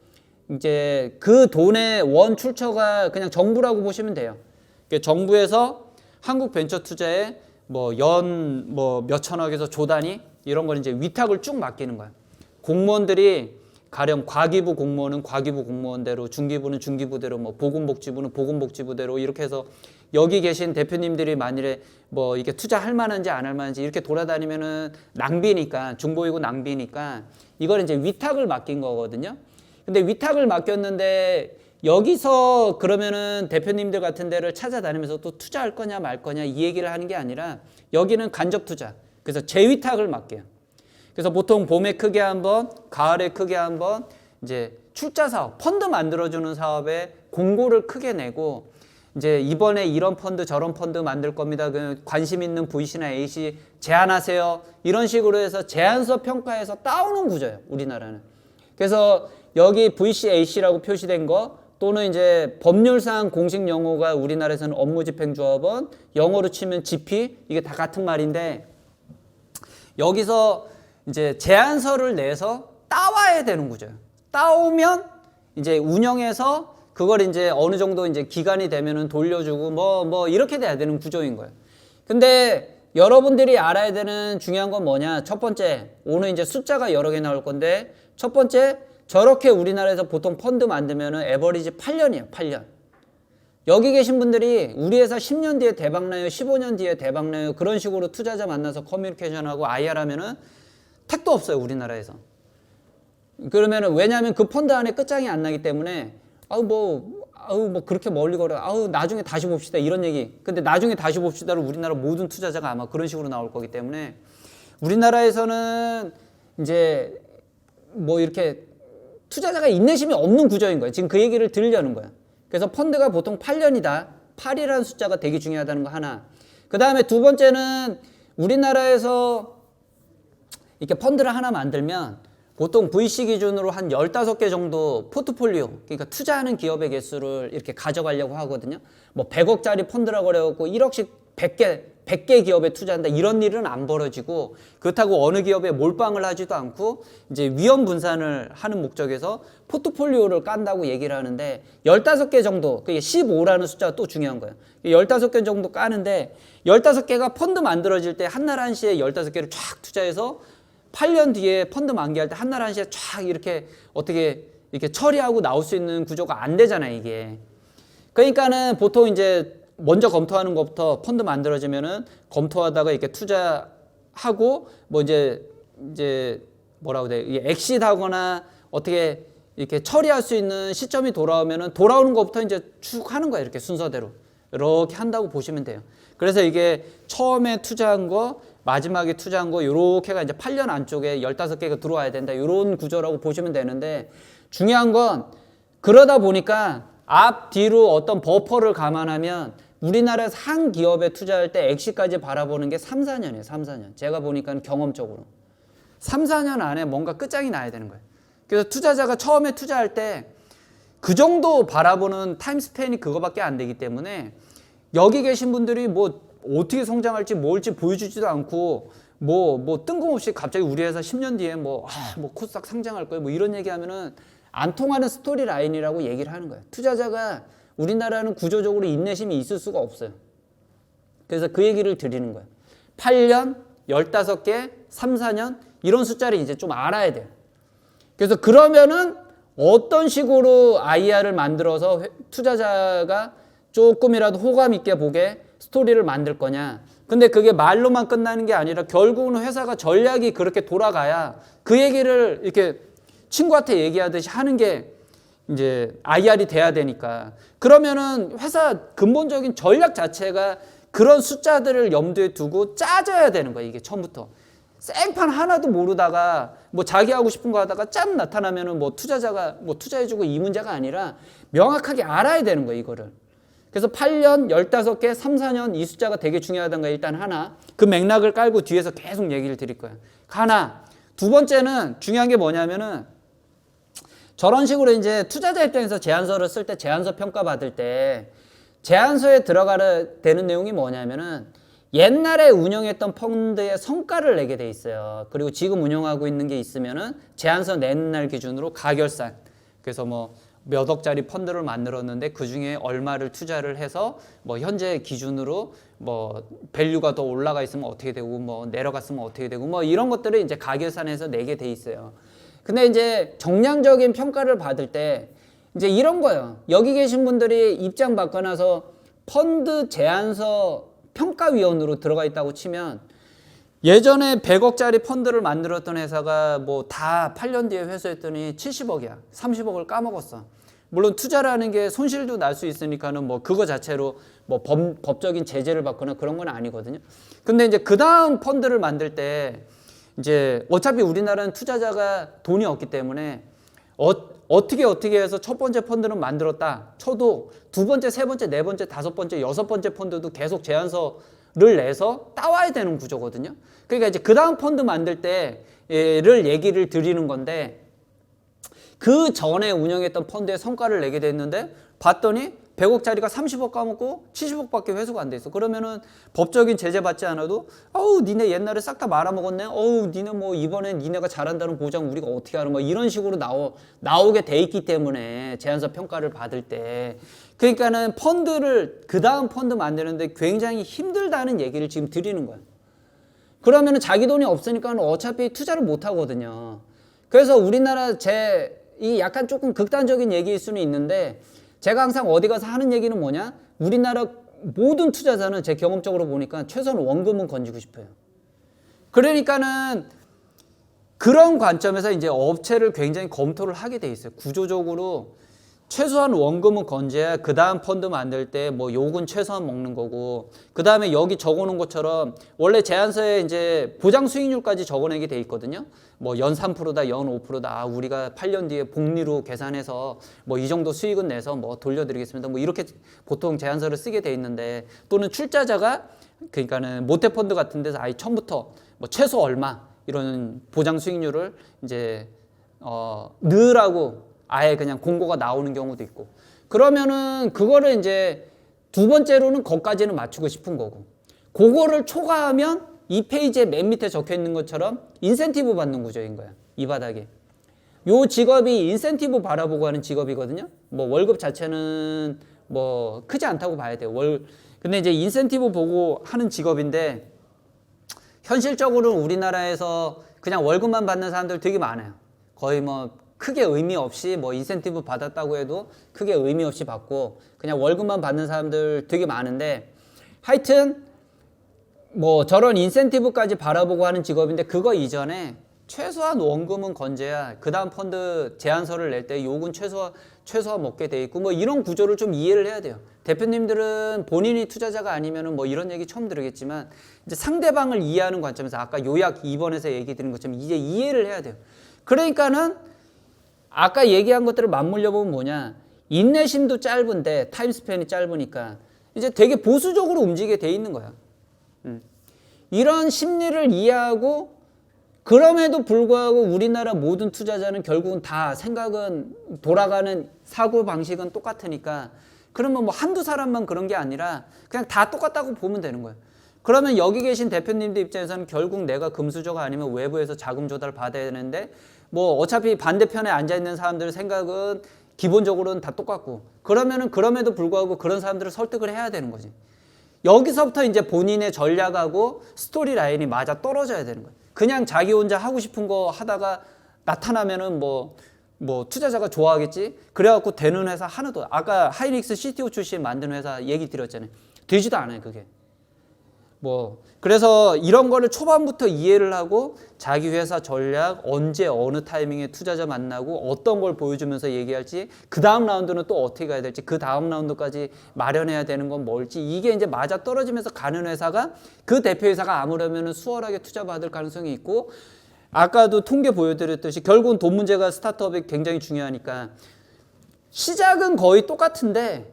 이제 그 돈의 원 출처가 그냥 정부라고 보시면 돼요. 정부에서 한국벤처투자에 뭐 몇천억에서 조 단위 이런 걸 이제 위탁을 쭉 맡기는 거야. 공무원들이 가령 과기부 공무원은 과기부 공무원대로, 중기부는 중기부대로, 뭐 보건복지부는 보건복지부대로 이렇게 해서 여기 계신 대표님들이 만일에 뭐 이게 투자할 만한지 안 할 만한지 이렇게 돌아다니면은 낭비니까, 중보이고 낭비니까 이걸 이제 위탁을 맡긴 거거든요. 근데 위탁을 맡겼는데 여기서 그러면은 대표님들 같은 데를 찾아다니면서 또 투자할 거냐 말 거냐 이 얘기를 하는 게 아니라 여기는 간접 투자. 그래서 재위탁을 맡겨요. 그래서 보통 봄에 크게 한번, 가을에 크게 한번 이제 출자 사업, 펀드 만들어주는 사업에 공고를 크게 내고, 이제 이번에 이런 펀드 저런 펀드 만들 겁니다. 관심 있는 VC나 A씨 제안하세요. 이런 식으로 해서 제안서 평가해서 따오는 구조예요, 우리나라는. 그래서 여기 VC, A씨라고 표시된 거, 또는 이제 법률상 공식 용어가 우리나라에서는 업무집행조합원, 영어로 치면 GP, 이게 다 같은 말인데, 여기서 이제 제안서를 내서 따와야 되는 구조예요. 따오면 이제 운영해서 그걸 이제 어느 정도 이제 기간이 되면은 돌려주고 뭐 이렇게 돼야 되는 구조인 거예요. 근데 여러분들이 알아야 되는 중요한 건 뭐냐? 첫 번째, 오늘 이제 숫자가 여러 개 나올 건데, 첫 번째, 저렇게 우리나라에서 보통 펀드 만들면은 에버리지 8년이에요, 8년. 여기 계신 분들이 우리 회사 10년 뒤에 대박나요, 15년 뒤에 대박나요, 그런 식으로 투자자 만나서 커뮤니케이션하고 IR 하면은 택도 없어요, 우리나라에서. 그러면은 왜냐하면 그 펀드 안에 끝장이 안 나기 때문에 뭐 그렇게 멀리 걸어, 나중에 다시 봅시다 이런 얘기. 근데 나중에 다시 봅시다를 우리나라 모든 투자자가 아마 그런 식으로 나올 거기 때문에 우리나라에서는 이제 뭐 이렇게 투자자가 인내심이 없는 구조인 거예요. 지금 그 얘기를 드리려는 거예요. 그래서 펀드가 보통 8년이다. 8이라는 숫자가 되게 중요하다는 거 하나. 그 다음에 두 번째는 우리나라에서 이렇게 펀드를 하나 만들면 보통 VC 기준으로 한 15개 정도 포트폴리오, 그러니까 투자하는 기업의 개수를 이렇게 가져가려고 하거든요. 뭐 100억짜리 펀드라고 그래갖고 1억씩 100개 기업에 투자한다, 이런 일은 안 벌어지고, 그렇다고 어느 기업에 몰빵을 하지도 않고 이제 위험 분산을 하는 목적에서 포트폴리오를 깐다고 얘기를 하는데, 15개 정도, 그게 15라는 숫자가 또 중요한 거예요. 15개 정도 까는데 15개가 펀드 만들어질 때 한날 한시에 15개를 쫙 투자해서 8년 뒤에 펀드 만기할 때 한날 한시에 쫙 이렇게 어떻게 이렇게 처리하고 나올 수 있는 구조가 안 되잖아요, 이게. 그러니까는 보통 이제 먼저 검토하는 것부터 펀드 만들어지면은 검토하다가 이렇게 투자하고 뭐 이제 뭐라고 돼, 엑시트하거나 어떻게 이렇게 처리할 수 있는 시점이 돌아오면은 돌아오는 것부터 이제 쭉 하는 거예요, 이렇게 순서대로 이렇게 한다고 보시면 돼요. 그래서 이게 처음에 투자한 거, 마지막에 투자한 거, 요렇게가 이제 8년 안쪽에 15개가 들어와야 된다, 이런 구조라고 보시면 되는데, 중요한 건 그러다 보니까 앞 뒤로 어떤 버퍼를 감안하면 우리나라에서 한 기업에 투자할 때 엑시까지 바라보는 게 3, 4년이에요. 3, 4년. 제가 보니까 경험적으로 3, 4년 안에 뭔가 끝장이 나야 되는 거예요. 그래서 투자자가 처음에 투자할 때 그 정도 바라보는 타임스팬이 그거밖에 안 되기 때문에 여기 계신 분들이 뭐 어떻게 성장할지 뭘지 보여주지도 않고 뭐 뜬금없이 갑자기 우리 회사 10년 뒤에 뭐 코스닥 상장할 거예요 뭐 이런 얘기하면은 안 통하는 스토리 라인이라고 얘기를 하는 거예요. 투자자가 우리나라는 구조적으로 인내심이 있을 수가 없어요. 그래서 그 얘기를 드리는 거예요. 8년, 15개, 3, 4년 이런 숫자를 이제 좀 알아야 돼요. 그래서 그러면은 어떤 식으로 IR을 만들어서 투자자가 조금이라도 호감 있게 보게 스토리를 만들 거냐. 근데 그게 말로만 끝나는 게 아니라 결국은 회사가 전략이 그렇게 돌아가야 그 얘기를 이렇게 친구한테 얘기하듯이 하는 게 이제 IR이 돼야 되니까. 그러면은 회사 근본적인 전략 자체가 그런 숫자들을 염두에 두고 짜져야 되는 거예요. 이게 처음부터. 생판 하나도 모르다가 뭐 자기 하고 싶은 거 하다가 짠 나타나면은 뭐 투자자가 뭐 투자해주고 이 문제가 아니라 명확하게 알아야 되는 거예요. 이거를. 그래서 8년, 15개, 3, 4년 이 숫자가 되게 중요하다는 거 일단 하나. 그 맥락을 깔고 뒤에서 계속 얘기를 드릴 거예요. 하나. 두 번째는 중요한 게 뭐냐면은 저런 식으로 이제 투자자 입장에서 제안서를 쓸 때 제안서 평가 받을 때 제안서에 들어가야 되는 내용이 뭐냐면은 옛날에 운영했던 펀드의 성과를 내게 돼 있어요. 그리고 지금 운영하고 있는 게 있으면은 제안서 내는 날 기준으로 가결산. 그래서 뭐 몇 억짜리 펀드를 만들었는데 그 중에 얼마를 투자를 해서 뭐 현재 기준으로 뭐 밸류가 더 올라가 있으면 어떻게 되고 뭐 내려갔으면 어떻게 되고 뭐 이런 것들을 이제 가결산에서 내게 돼 있어요. 근데 이제 정량적인 평가를 받을 때 이제 이런 거예요. 여기 계신 분들이 입장 바꿔놔서 펀드 제안서 평가위원으로 들어가 있다고 치면 예전에 100억짜리 펀드를 만들었던 회사가 뭐 다 8년 뒤에 회수했더니 70억이야. 30억을 까먹었어. 물론 투자라는 게 손실도 날 수 있으니까는 뭐 그거 자체로 뭐 법적인 제재를 받거나 그런 건 아니거든요. 근데 이제 그 다음 펀드를 만들 때 이제 어차피 우리나라는 투자자가 돈이 없기 때문에 어떻게 해서 첫 번째 펀드는 만들었다 쳐도 두 번째, 세 번째, 네 번째, 다섯 번째, 여섯 번째 펀드도 계속 제안서를 내서 따와야 되는 구조거든요. 그러니까 이제 그 다음 펀드 만들 때를 얘기를 드리는 건데 그 전에 운영했던 펀드의 성과를 내게 됐는데 봤더니 100억짜리가 30억 까먹고 70억밖에 회수가 안 돼 있어. 그러면은 법적인 제재 받지 않아도 어우 니네 옛날에 싹 다 말아먹었네. 어우 니네 뭐 이번에 니네가 잘한다는 보장 우리가 어떻게 하는 뭐 이런 식으로 나오게 돼 있기 때문에 제안서 평가를 받을 때 그러니까는 펀드를 그 다음 펀드 만드는데 굉장히 힘들다는 얘기를 지금 드리는 거야. 그러면은 자기 돈이 없으니까 어차피 투자를 못 하거든요. 그래서 우리나라 이 약간 조금 극단적인 얘기일 수는 있는데 제가 항상 어디 가서 하는 얘기는 뭐냐? 우리나라 모든 투자자는 제 경험적으로 보니까 최소한 원금은 건지고 싶어요. 그러니까는 그런 관점에서 이제 업체를 굉장히 검토를 하게 돼 있어요. 구조적으로 최소한 원금은 건져야 그 다음 펀드 만들 때 뭐 요건 최소한 먹는 거고 그 다음에 여기 적어놓은 것처럼 원래 제안서에 이제 보장 수익률까지 적어내게 돼 있거든요. 뭐 연 3%다, 연 5%다. 아, 우리가 8년 뒤에 복리로 계산해서 뭐 이 정도 수익은 내서 뭐 돌려드리겠습니다. 뭐 이렇게 보통 제안서를 쓰게 돼 있는데 또는 출자자가 그러니까는 모태 펀드 같은 데서 아예 처음부터 뭐 최소 얼마 이런 보장 수익률을 이제 넣으라고 아예 그냥 공고가 나오는 경우도 있고 그러면은 그거를 이제 두 번째로는 거기까지는 맞추고 싶은 거고 그거를 초과하면 이 페이지에 맨 밑에 적혀 있는 것처럼 인센티브 받는 구조인 거야. 이 바닥에 요 직업이 인센티브 바라보고 하는 직업이거든요. 뭐 월급 자체는 뭐 크지 않다고 봐야 돼요. 근데 이제 인센티브 보고 하는 직업인데 현실적으로는 우리나라에서 그냥 월급만 받는 사람들 되게 많아요. 거의 뭐 크게 의미 없이 뭐 인센티브 받았다고 해도 크게 의미 없이 받고 그냥 월급만 받는 사람들 되게 많은데 하여튼 뭐 저런 인센티브까지 바라보고 하는 직업인데 그거 이전에 최소한 원금은 건져야 그 다음 펀드 제안서를 낼 때 요건 최소한 먹게 돼 있고 뭐 이런 구조를 좀 이해를 해야 돼요. 대표님들은 본인이 투자자가 아니면은 뭐 이런 얘기 처음 들으겠지만 이제 상대방을 이해하는 관점에서 아까 요약 2번에서 얘기 드린 것처럼 이제 이해를 해야 돼요. 그러니까는 아까 얘기한 것들을 맞물려 보면 뭐냐 인내심도 짧은데 타임스팬이 짧으니까 이제 되게 보수적으로 움직이게 돼 있는 거야. 이런 심리를 이해하고 그럼에도 불구하고 우리나라 모든 투자자는 결국은 다 생각은 돌아가는 사고 방식은 똑같으니까 그러면 뭐 한두 사람만 그런 게 아니라 그냥 다 똑같다고 보면 되는 거예요. 그러면 여기 계신 대표님들 입장에서는 결국 내가 금수저가 아니면 외부에서 자금 조달 받아야 되는데 뭐 어차피 반대편에 앉아있는 사람들 생각은 기본적으로는 다 똑같고 그러면은 그럼에도 불구하고 그런 사람들을 설득을 해야 되는 거지. 여기서부터 이제 본인의 전략하고 스토리 라인이 맞아 떨어져야 되는 거예요. 그냥 자기 혼자 하고 싶은 거 하다가 나타나면은 뭐 투자자가 좋아하겠지? 그래갖고 되는 회사 하나도, 아까 하이닉스 CTO 출신 만든 회사 얘기 드렸잖아요. 되지도 않아요, 그게. 그래서 이런 거를 초반부터 이해를 하고 자기 회사 전략, 언제 어느 타이밍에 투자자 만나고 어떤 걸 보여주면서 얘기할지, 그 다음 라운드는 또 어떻게 가야 될지, 그 다음 라운드까지 마련해야 되는 건 뭘지, 이게 이제 맞아 떨어지면서 가는 회사가, 그 대표 회사가 아무려면 수월하게 투자받을 가능성이 있고, 아까도 통계 보여드렸듯이 결국은 돈 문제가 스타트업에 굉장히 중요하니까 시작은 거의 똑같은데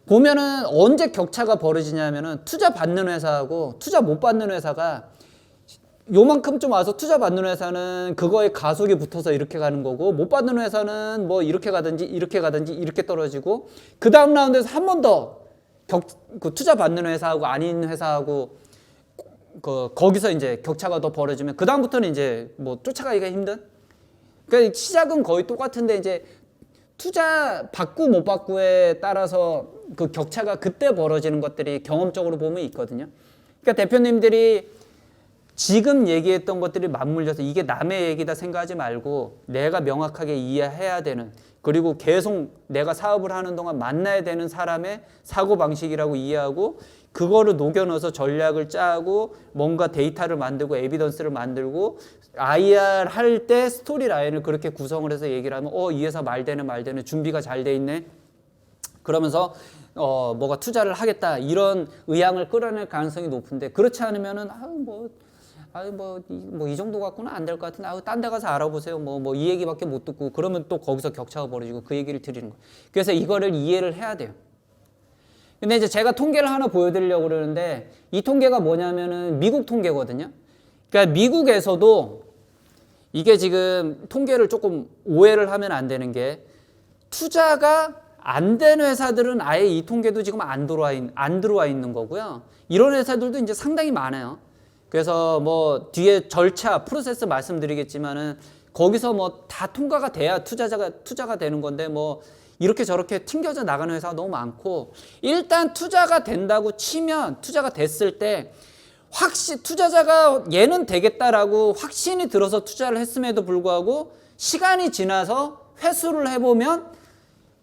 보면은 언제 격차가 벌어지냐면은 투자 받는 회사하고 투자 못 받는 회사가 요만큼 좀 와서 투자 받는 회사는 그거에 가속이 붙어서 이렇게 가는 거고, 못 받는 회사는 뭐 이렇게 가든지 이렇게 떨어지고, 그 다음 라운드에서 한 번 더 그 투자 받는 회사하고 아닌 회사하고 거기서 이제 격차가 더 벌어지면 그 다음부터는 이제 뭐 쫓아가기가 힘든. 그러니까 시작은 거의 똑같은데 이제 투자 받고 못 받고에 따라서 그 격차가 그때 벌어지는 것들이 경험적으로 보면 있거든요. 그러니까 대표님들이 지금 얘기했던 것들이 맞물려서 이게 남의 얘기다 생각하지 말고 내가 명확하게 이해해야 되는, 그리고 계속 내가 사업을 하는 동안 만나야 되는 사람의 사고방식이라고 이해하고 그거를 녹여넣어서 전략을 짜고 뭔가 데이터를 만들고 에비던스를 만들고 IR 할 때 스토리 라인을 그렇게 구성을 해서 얘기를 하면 이 회사 말되네 준비가 잘 돼 있네 그러면서 뭐가 투자를 하겠다 이런 의향을 끌어낼 가능성이 높은데, 그렇지 않으면은 이 정도 갖고는 안 될 것 같은데 딴 데 가서 알아보세요 이 얘기밖에 못 듣고 그러면 또 거기서 격차가 벌어지고 그 얘기를 드리는 거예요. 그래서 이거를 이해를 해야 돼요. 근데 이제 제가 통계를 하나 보여드리려고 그러는데 이 통계가 뭐냐면은 미국 통계거든요. 그러니까 미국에서도 이게 지금 통계를 조금 오해를 하면 안 되는 게, 투자가 안 된 회사들은 아예 이 통계도 지금 안 들어와 있는 거고요. 이런 회사들도 이제 상당히 많아요. 그래서 뭐 뒤에 절차, 프로세스 말씀드리겠지만은 거기서 뭐 다 통과가 돼야 투자가 되는 건데 뭐 이렇게 저렇게 튕겨져 나가는 회사가 너무 많고, 일단 투자가 된다고 치면 투자가 됐을 때 투자자가 얘는 되겠다라고 확신이 들어서 투자를 했음에도 불구하고 시간이 지나서 회수를 해보면,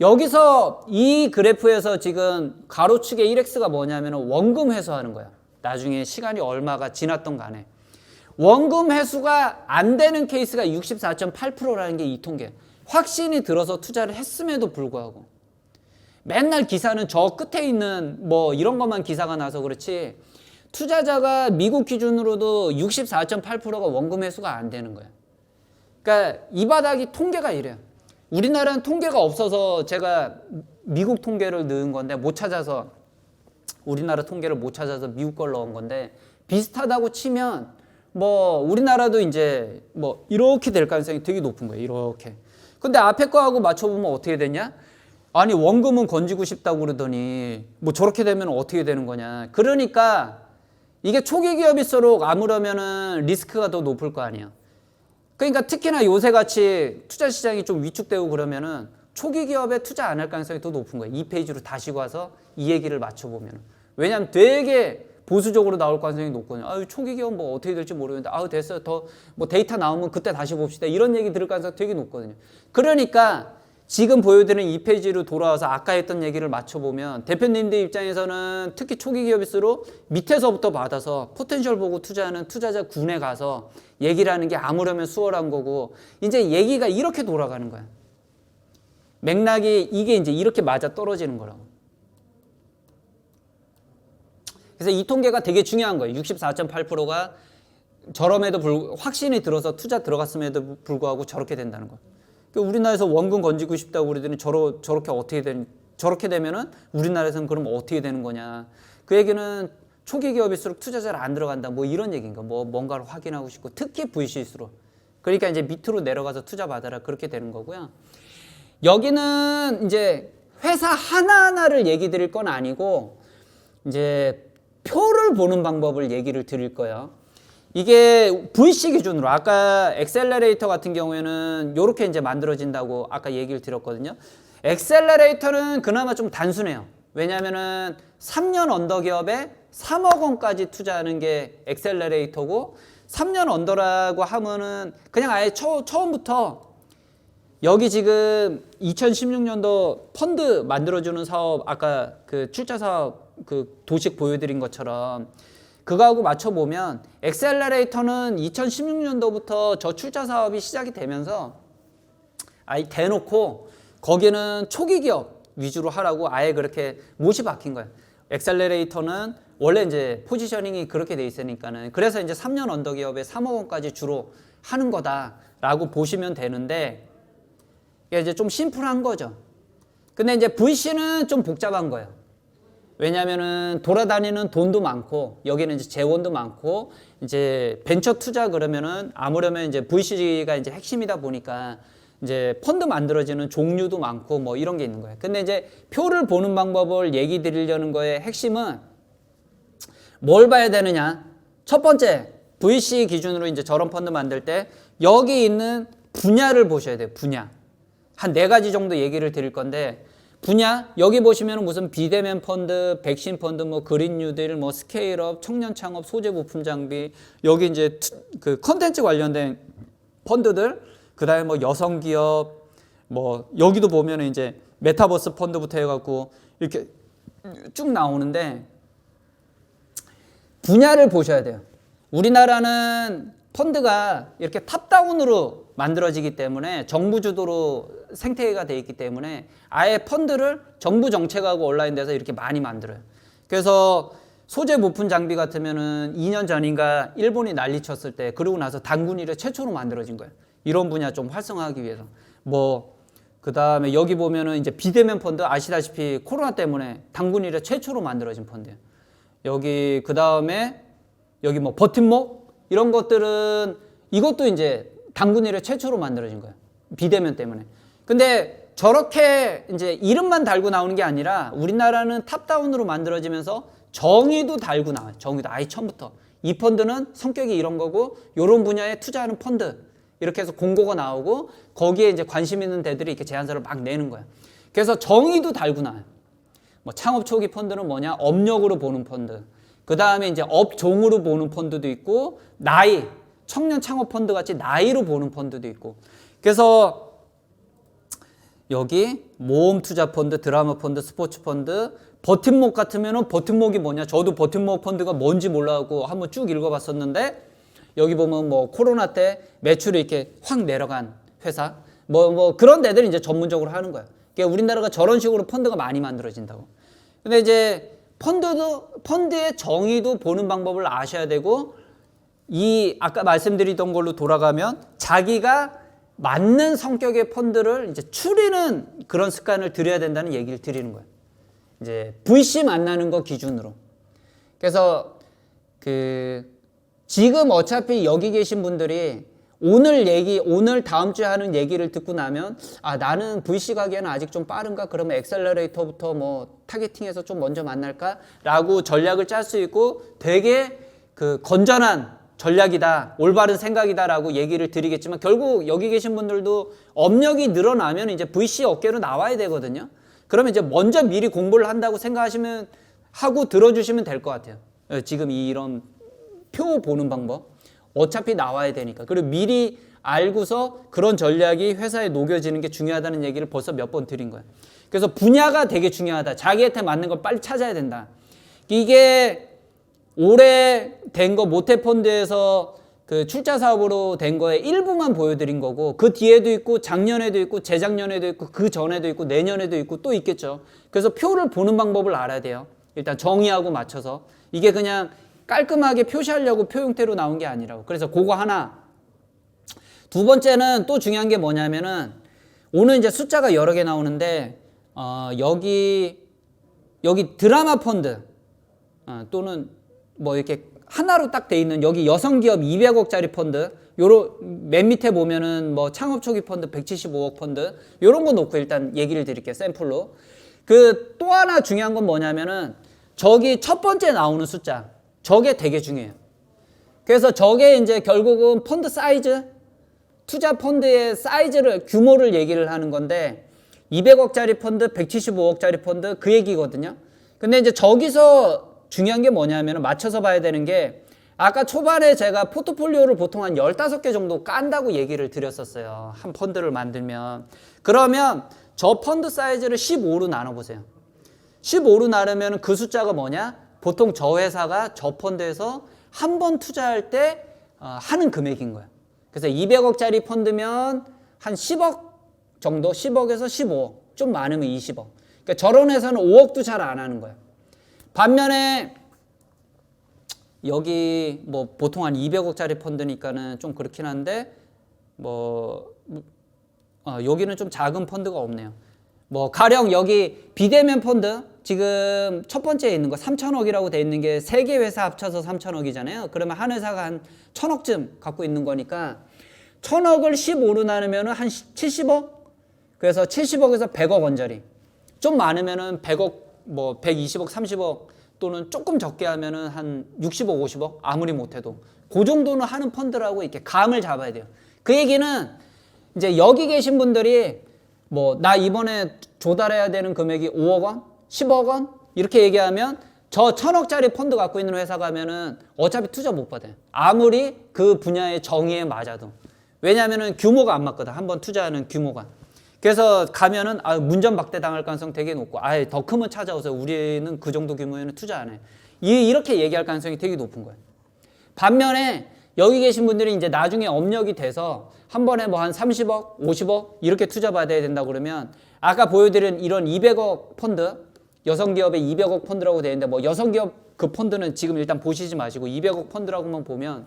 여기서 이 그래프에서 지금 가로축의 1x가 뭐냐면 원금 회수하는 거야. 나중에 시간이 얼마가 지났던 간에 원금 회수가 안 되는 케이스가 64.8%라는 게 이 통계. 확신이 들어서 투자를 했음에도 불구하고 맨날 기사는 저 끝에 있는 뭐 이런 것만 기사가 나서 그렇지, 투자자가 미국 기준으로도 64.8%가 원금 회수가 안 되는 거예요. 그러니까 이 바닥이 통계가 이래요. 우리나라는 통계가 없어서 제가 미국 통계를 넣은 건데 못 찾아서, 우리나라 통계를 못 찾아서 미국 걸 넣은 건데, 비슷하다고 치면 뭐 우리나라도 이제 뭐 이렇게 될 가능성이 되게 높은 거예요. 이렇게. 근데 앞에 거하고 맞춰보면 어떻게 되냐? 아니 원금은 건지고 싶다고 그러더니 뭐 저렇게 되면 어떻게 되는 거냐? 그러니까 이게 초기 기업일수록 아무러면은 리스크가 더 높을 거 아니야. 그러니까 특히나 요새같이 투자 시장이 좀 위축되고 그러면은 초기 기업에 투자 안 할 가능성이 더 높은 거예요. 이 페이지로 다시 와서 이 얘기를 맞춰보면. 왜냐하면 되게 보수적으로 나올 가능성이 높거든요. 초기 기업 뭐 어떻게 될지 모르겠는데 됐어요. 더 뭐 데이터 나오면 그때 다시 봅시다. 이런 얘기 들을 가능성이 되게 높거든요. 그러니까 지금 보여드리는 이 페이지로 돌아와서 아까 했던 얘기를 맞춰보면 대표님들 입장에서는 특히 초기 기업일수록 밑에서부터 받아서 포텐셜 보고 투자하는 투자자 군에 가서 얘기를 하는 게 아무려면 수월한 거고, 이제 얘기가 이렇게 돌아가는 거야. 맥락이 이게 이제 이렇게 맞아 떨어지는 거라고. 그래서 이 통계가 되게 중요한 거예요. 64.8%가 저럼에도 확신이 들어서 투자 들어갔음에도 불구하고 저렇게 된다는 거. 그러니까 우리나라에서 원금 건지고 싶다고 그러더니 저렇게 되면은 우리나라에서는 그럼 어떻게 되는 거냐. 그 얘기는 초기 기업일수록 투자 잘 안 들어간다. 뭐 이런 얘기인가. 뭐 뭔가를 확인하고 싶고 특히 VC일수록. 그러니까 이제 밑으로 내려가서 투자 받아라. 그렇게 되는 거고요. 여기는 이제 회사 하나하나를 얘기 드릴 건 아니고 이제 표를 보는 방법을 얘기를 드릴 거예요. 이게 VC 기준으로 아까 엑셀러레이터 같은 경우에는 이렇게 이제 만들어진다고 아까 얘기를 드렸거든요. 엑셀러레이터는 그나마 좀 단순해요. 왜냐하면은 3년 언더 기업에 3억 원까지 투자하는 게 엑셀러레이터고 3년 언더라고 하면은 그냥 아예 처음부터 여기 지금 2016년도 펀드 만들어주는 사업 아까 그 출자 사업 그 도식 보여드린 것처럼 그거하고 맞춰보면 엑셀러레이터는 2016년도부터 저 출자 사업이 시작이 되면서 아예 대놓고 거기는 초기 기업 위주로 하라고 아예 그렇게 못이 박힌 거예요. 엑셀러레이터는 원래 이제 포지셔닝이 그렇게 돼 있으니까는 그래서 이제 3년 언더 기업에 3억 원까지 주로 하는 거다라고 보시면 되는데 이게 이제 좀 심플한 거죠. 근데 이제 VC는 좀 복잡한 거예요. 왜냐면은 돌아다니는 돈도 많고 여기는 이제 재원도 많고 이제 벤처 투자 그러면은 아무려면 이제 VC가 이제 핵심이다 보니까 이제 펀드 만들어지는 종류도 많고 뭐 이런 게 있는 거예요. 근데 이제 표를 보는 방법을 얘기 드리려는 거의 핵심은 뭘 봐야 되느냐? 첫 번째, VC 기준으로 이제 저런 펀드 만들 때 여기 있는 분야를 보셔야 돼요. 분야. 한 4가지 정도 얘기를 드릴 건데 분야 여기 보시면 무슨 비대면 펀드, 백신 펀드, 뭐 그린 뉴딜, 뭐 스케일업, 청년 창업, 소재 부품 장비 여기 이제 그 컨텐츠 관련된 펀드들 그다음에 뭐 여성 기업 뭐 여기도 보면 이제 메타버스 펀드부터 해갖고 이렇게 쭉 나오는데 분야를 보셔야 돼요. 우리나라는 펀드가 이렇게 탑다운으로 만들어지기 때문에 정부 주도로 생태계가 돼 있기 때문에 아예 펀드를 정부 정책하고 온라인돼서 이렇게 많이 만들어요. 그래서 소재 부품 장비 같으면은 2년 전인가 일본이 난리쳤을 때 그러고 나서 단군 이래 최초로 만들어진 거예요. 이런 분야 좀 활성화하기 위해서. 뭐 그다음에 여기 보면은 이제 비대면 펀드 아시다시피 코로나 때문에 단군 이래 최초로 만들어진 펀드예요. 여기 그다음에 여기 뭐 버팀목 이런 것들은 이것도 이제 단군 이래 최초로 만들어진 거예요. 비대면 때문에. 근데 저렇게 이제 이름만 달고 나오는 게 아니라 우리나라는 탑다운으로 만들어지면서 정의도 달고 나와요. 정의도 아예 처음부터. 이 펀드는 성격이 이런 거고 이런 분야에 투자하는 펀드. 이렇게 해서 공고가 나오고 거기에 이제 관심 있는 데들이 이렇게 제안서를 막 내는 거예요. 그래서 정의도 달고 나와요. 뭐 창업 초기 펀드는 뭐냐? 업력으로 보는 펀드. 그 다음에 이제 업종으로 보는 펀드도 있고 나이, 청년 창업 펀드 같이 나이로 보는 펀드도 있고. 그래서 여기 모험 투자 펀드, 드라마 펀드, 스포츠 펀드, 버팀목 같으면은 버팀목이 뭐냐? 저도 버팀목 펀드가 뭔지 몰라갖고 한번 쭉 읽어봤었는데 여기 보면 뭐 코로나 때 매출이 이렇게 확 내려간 회사 뭐 그런 데들 이제 전문적으로 하는 거야. 그러니까 우리나라가 저런 식으로 펀드가 많이 만들어진다고. 근데 이제 펀드의 정의도 보는 방법을 아셔야 되고 이 아까 말씀드리던 걸로 돌아가면 자기가 맞는 성격의 펀드를 이제 추리는 그런 습관을 들여야 된다는 얘기를 드리는 거예요. 이제 VC 만나는 거 기준으로. 그래서 지금 어차피 여기 계신 분들이 오늘 다음 주에 하는 얘기를 듣고 나면 아 나는 VC 가기에는 아직 좀 빠른가? 그러면 엑셀러레이터부터 뭐 타겟팅해서 좀 먼저 만날까? 라고 전략을 짤 수 있고 되게 그 건전한 전략이다, 올바른 생각이다 라고 얘기를 드리겠지만 결국 여기 계신 분들도 업력이 늘어나면 이제 VC 업계로 나와야 되거든요. 그러면 이제 먼저 미리 공부를 한다고 생각하시면 하고 들어주시면 될 것 같아요. 지금 이런 표 보는 방법 어차피 나와야 되니까. 그리고 미리 알고서 그런 전략이 회사에 녹여지는 게 중요하다는 얘기를 벌써 몇 번 드린 거예요. 그래서 분야가 되게 중요하다. 자기한테 맞는 걸 빨리 찾아야 된다. 이게 오래된 거 모태펀드에서 그 출자 사업으로 된 거에 일부만 보여드린 거고 그 뒤에도 있고 작년에도 있고 재작년에도 있고 그 전에도 있고 내년에도 있고 또 있겠죠. 그래서 표를 보는 방법을 알아야 돼요. 일단 정의하고 맞춰서. 이게 그냥 깔끔하게 표시하려고 표 형태로 나온 게 아니라고. 그래서 그거 하나. 두 번째는 또 중요한 게 뭐냐면은 오늘 이제 숫자가 여러 개 나오는데 여기 드라마 펀드 또는 뭐 이렇게 하나로 딱 돼 있는 여기 여성기업 200억짜리 펀드, 요런 맨 밑에 보면은 뭐 창업 초기 펀드 175억 펀드, 요런 거 놓고 일단 얘기를 드릴게요. 샘플로. 그 또 하나 중요한 건 뭐냐면은 저기 첫 번째 나오는 숫자, 저게 되게 중요해요. 그래서 저게 이제 결국은 펀드 사이즈, 투자 펀드의 사이즈를, 규모를 얘기를 하는 건데 200억짜리 펀드, 175억짜리 펀드 그 얘기거든요. 근데 이제 저기서 중요한 게 뭐냐면 맞춰서 봐야 되는 게, 아까 초반에 제가 포트폴리오를 보통 한 15개 정도 깐다고 얘기를 드렸었어요. 한 펀드를 만들면. 그러면 저 펀드 사이즈를 15로 나눠보세요. 15로 나누면 그 숫자가 뭐냐? 보통 저 회사가 저 펀드에서 한 번 투자할 때 하는 금액인 거예요. 그래서 200억짜리 펀드면 한 10억 정도, 10억에서 15억, 좀 많으면 20억. 그러니까 저런 회사는 5억도 잘 안 하는 거예요. 반면에 여기 뭐 보통 한 200억짜리 펀드니까는 좀 그렇긴 한데 여기는 좀 작은 펀드가 없네요. 뭐 가령 여기 비대면 펀드 지금 첫 번째에 있는 거 3천억이라고 돼 있는 게 3개 회사 합쳐서 3천억이잖아요. 그러면 한 회사가 한 1,000억쯤 갖고 있는 거니까 1,000억을 15로 나누면 한 70억? 그래서 70억에서 100억 원짜리. 좀 많으면은 100억, 뭐 120억, 30억 또는 조금 적게 하면은 한 60억, 50억 아무리 못해도 그 정도는 하는 펀드라고 이렇게 감을 잡아야 돼요. 그 얘기는 이제 여기 계신 분들이 뭐 나 이번에 조달해야 되는 금액이 5억 원, 10억 원 이렇게 얘기하면 저 1,000억짜리 펀드 갖고 있는 회사 가면은 어차피 투자 못 받아요. 아무리 그 분야의 정의에 맞아도. 왜냐하면은 규모가 안 맞거든. 한번 투자하는 규모가. 그래서 가면은 문전박대 당할 가능성 되게 높고 더 크면 찾아오세요. 우리는 그 정도 규모에는 투자 안 해. 이렇게 얘기할 가능성이 되게 높은 거예요. 반면에 여기 계신 분들이 이제 나중에 업력이 돼서 한 번에 뭐 한 30억, 50억 이렇게 투자 받아야 된다 그러면 아까 보여드린 이런 200억 펀드, 여성기업의 200억 펀드라고 되어 있는데 뭐 여성기업 그 펀드는 지금 일단 보시지 마시고 200억 펀드라고만 보면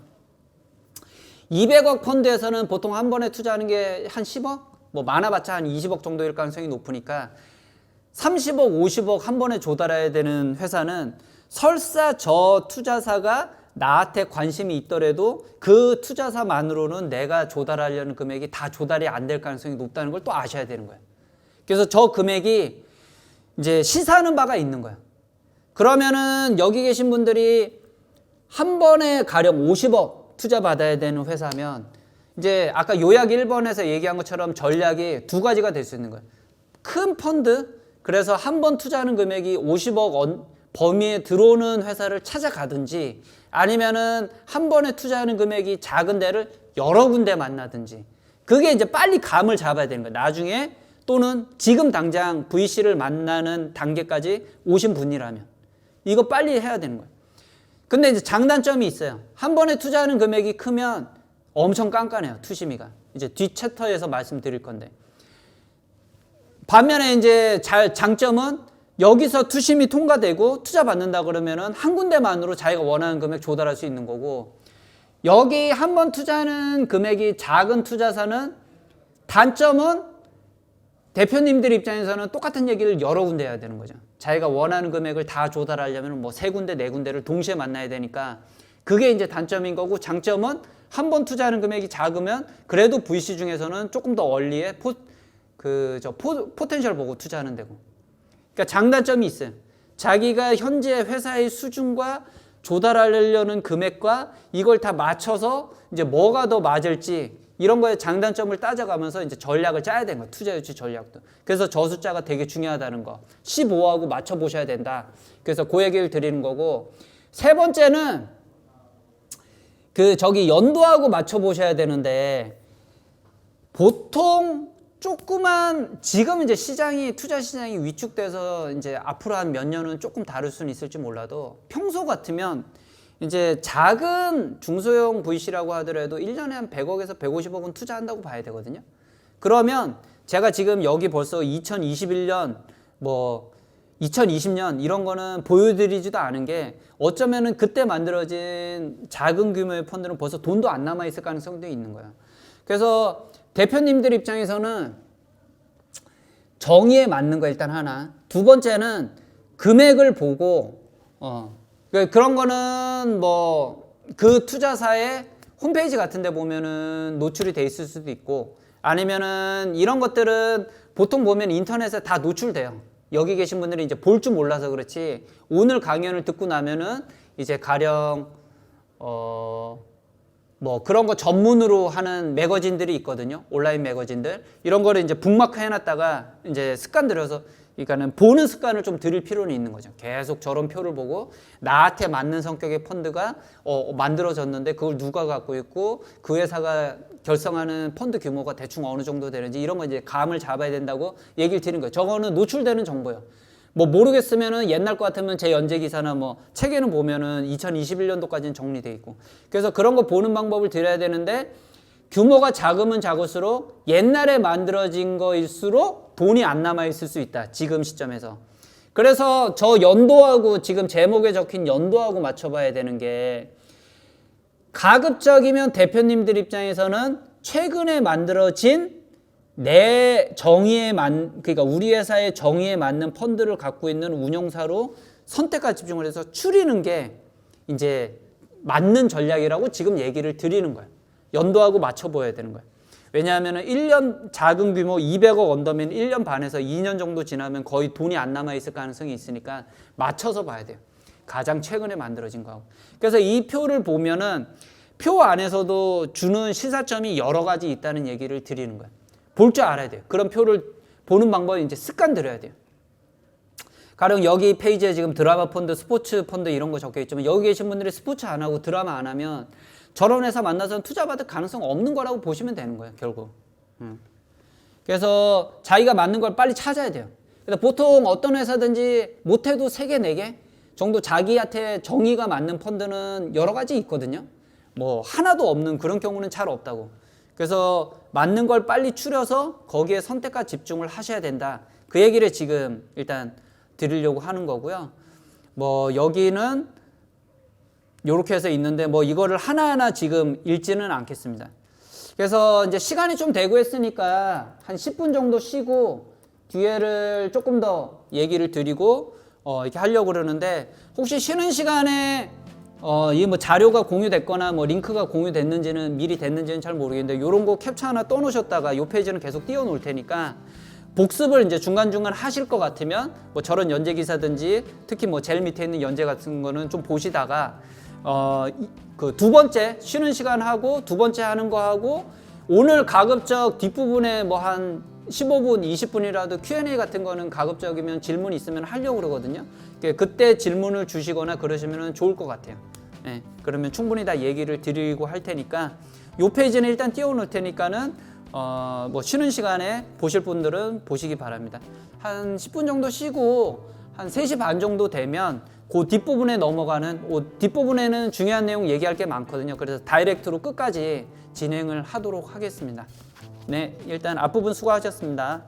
200억 펀드에서는 보통 한 번에 투자하는 게 한 10억? 뭐 많아봤자 한 20억 정도일 가능성이 높으니까 30억, 50억 한 번에 조달해야 되는 회사는 설사 저 투자사가 나한테 관심이 있더라도 그 투자사만으로는 내가 조달하려는 금액이 다 조달이 안 될 가능성이 높다는 걸 또 아셔야 되는 거예요. 그래서 저 금액이 이제 시사하는 바가 있는 거예요. 그러면은 여기 계신 분들이 한 번에 가령 50억 투자 받아야 되는 회사면 이제 아까 요약 1번에서 얘기한 것처럼 전략이 두 가지가 될 수 있는 거예요. 큰 펀드, 그래서 한 번 투자하는 금액이 50억 범위에 들어오는 회사를 찾아가든지 아니면은 한 번에 투자하는 금액이 작은 데를 여러 군데 만나든지 그게 이제 빨리 감을 잡아야 되는 거예요. 나중에 또는 지금 당장 VC를 만나는 단계까지 오신 분이라면 이거 빨리 해야 되는 거예요. 근데 이제 장단점이 있어요. 한 번에 투자하는 금액이 크면 엄청 깐깐해요. 투심이가. 이제 뒷 챕터에서 말씀드릴 건데. 반면에 이제 장점은 여기서 투심이 통과되고 투자 받는다 그러면은 한 군데만으로 자기가 원하는 금액 조달할 수 있는 거고, 여기 한 번 투자하는 금액이 작은 투자사는 단점은 대표님들 입장에서는 똑같은 얘기를 여러 군데 해야 되는 거죠. 자기가 원하는 금액을 다 조달하려면 뭐 3군데, 4군데를 동시에 만나야 되니까 그게 이제 단점인 거고, 장점은 한 번 투자하는 금액이 작으면 그래도 VC 중에서는 조금 더 얼리에 포텐셜 보고 투자하는 데고. 그러니까 장단점이 있어요. 자기가 현재 회사의 수준과 조달하려는 금액과 이걸 다 맞춰서 이제 뭐가 더 맞을지 이런 거에 장단점을 따져가면서 이제 전략을 짜야 되는 거예요. 투자 유치 전략도. 그래서 저 숫자가 되게 중요하다는 거. 15하고 맞춰 보셔야 된다. 그래서 그 얘기를 드리는 거고, 세 번째는 연도하고 맞춰 보셔야 되는데, 보통 조그만, 지금 이제 투자 시장이 위축돼서 이제 앞으로 한 몇 년은 조금 다를 수는 있을지 몰라도, 평소 같으면 이제 작은 중소형 VC라고 하더라도 1년에 한 100억에서 150억은 투자한다고 봐야 되거든요. 그러면 제가 지금 여기 벌써 2021년, 2020년 이런 거는 보여드리지도 않은 게, 어쩌면은 그때 만들어진 작은 규모의 펀드는 벌써 돈도 안 남아있을 가능성도 있는 거예요. 그래서 대표님들 입장에서는 정의에 맞는 거 일단 하나. 두 번째는 금액을 보고, 그런 거는 뭐 그 투자사의 홈페이지 같은 데 보면은 노출이 돼 있을 수도 있고, 아니면은 이런 것들은 보통 보면 인터넷에 다 노출돼요. 여기 계신 분들이 이제 볼 줄 몰라서 그렇지, 오늘 강연을 듣고 나면은 이제 가령 뭐 그런 거 전문으로 하는 매거진들이 있거든요. 온라인 매거진들. 이런 거를 이제 북마크 해놨다가 이제 습관 들여서, 그러니까는 보는 습관을 좀 들일 필요는 있는 거죠. 계속 저런 표를 보고 나한테 맞는 성격의 펀드가 만들어졌는데 그걸 누가 갖고 있고 그 회사가 결성하는 펀드 규모가 대충 어느 정도 되는지 이런 거 이제 감을 잡아야 된다고 얘기를 드리는 거예요. 저거는 노출되는 정보예요. 뭐 모르겠으면은 옛날 것 같으면 제 연재 기사나 뭐 책에는 보면은 2021년도까지는 정리돼 있고, 그래서 그런 거 보는 방법을 드려야 되는데, 규모가 작으면 작을수록 옛날에 만들어진 거일수록 돈이 안 남아 있을 수 있다, 지금 시점에서. 그래서 저 연도하고 지금 제목에 적힌 연도하고 맞춰봐야 되는 게, 가급적이면 대표님들 입장에서는 최근에 만들어진 내 정의에 그러니까 우리 회사의 정의에 맞는 펀드를 갖고 있는 운용사로 선택과 집중을 해서 추리는 게 이제 맞는 전략이라고 지금 얘기를 드리는 거예요. 연도하고 맞춰 보여야 되는 거예요. 왜냐하면 1년 작은 규모 200억 언더면 1년 반에서 2년 정도 지나면 거의 돈이 안 남아 있을 가능성이 있으니까 맞춰서 봐야 돼요. 가장 최근에 만들어진 거하고. 그래서 이 표를 보면은 표 안에서도 주는 시사점이 여러 가지 있다는 얘기를 드리는 거예요. 볼 줄 알아야 돼요. 그런 표를 보는 방법이 이제 습관 들여야 돼요. 가령 여기 페이지에 지금 드라마 펀드, 스포츠 펀드 이런 거 적혀 있지만, 여기 계신 분들이 스포츠 안 하고 드라마 안 하면 저런 회사 만나서는 투자 받을 가능성 없는 거라고 보시면 되는 거예요, 결국. 그래서 자기가 맞는 걸 빨리 찾아야 돼요. 그래서 보통 어떤 회사든지 못해도 3개, 4개 정도 자기한테 정의가 맞는 펀드는 여러 가지 있거든요. 뭐 하나도 없는 그런 경우는 잘 없다고. 그래서 맞는 걸 빨리 추려서 거기에 선택과 집중을 하셔야 된다. 그 얘기를 지금 일단 드리려고 하는 거고요. 뭐 여기는 이렇게 해서 있는데 뭐 이거를 하나하나 지금 읽지는 않겠습니다. 그래서 이제 시간이 좀 되고 했으니까 한 10분 정도 쉬고 뒤에를 조금 더 얘기를 드리고 이렇게 하려고 그러는데, 혹시 쉬는 시간에 이 뭐 자료가 공유됐거나 뭐 링크가 공유됐는지는 미리 됐는지는 잘 모르겠는데, 이런 거 캡처 하나 떠놓으셨다가 이 페이지는 계속 띄워놓을 테니까 복습을 이제 중간중간 하실 것 같으면 뭐 저런 연재 기사든지 특히 뭐 제일 밑에 있는 연재 같은 거는 좀 보시다가 그 두 번째 쉬는 시간 하고 두 번째 하는 거 하고, 오늘 가급적 뒷부분에 뭐 한 15분, 20분이라도 Q&A 같은 거는 가급적이면 질문 있으면 하려고 그러거든요. 그때 질문을 주시거나 그러시면 좋을 것 같아요. 네, 그러면 충분히 다 얘기를 드리고 할 테니까 이 페이지는 일단 띄워놓을 테니까는 뭐 쉬는 시간에 보실 분들은 보시기 바랍니다. 한 10분 정도 쉬고 한 3시 반 정도 되면 그 뒷부분에 넘어가는, 뒷부분에는 중요한 내용 얘기할 게 많거든요. 그래서 다이렉트로 끝까지 진행을 하도록 하겠습니다. 네, 일단 앞부분 수고하셨습니다.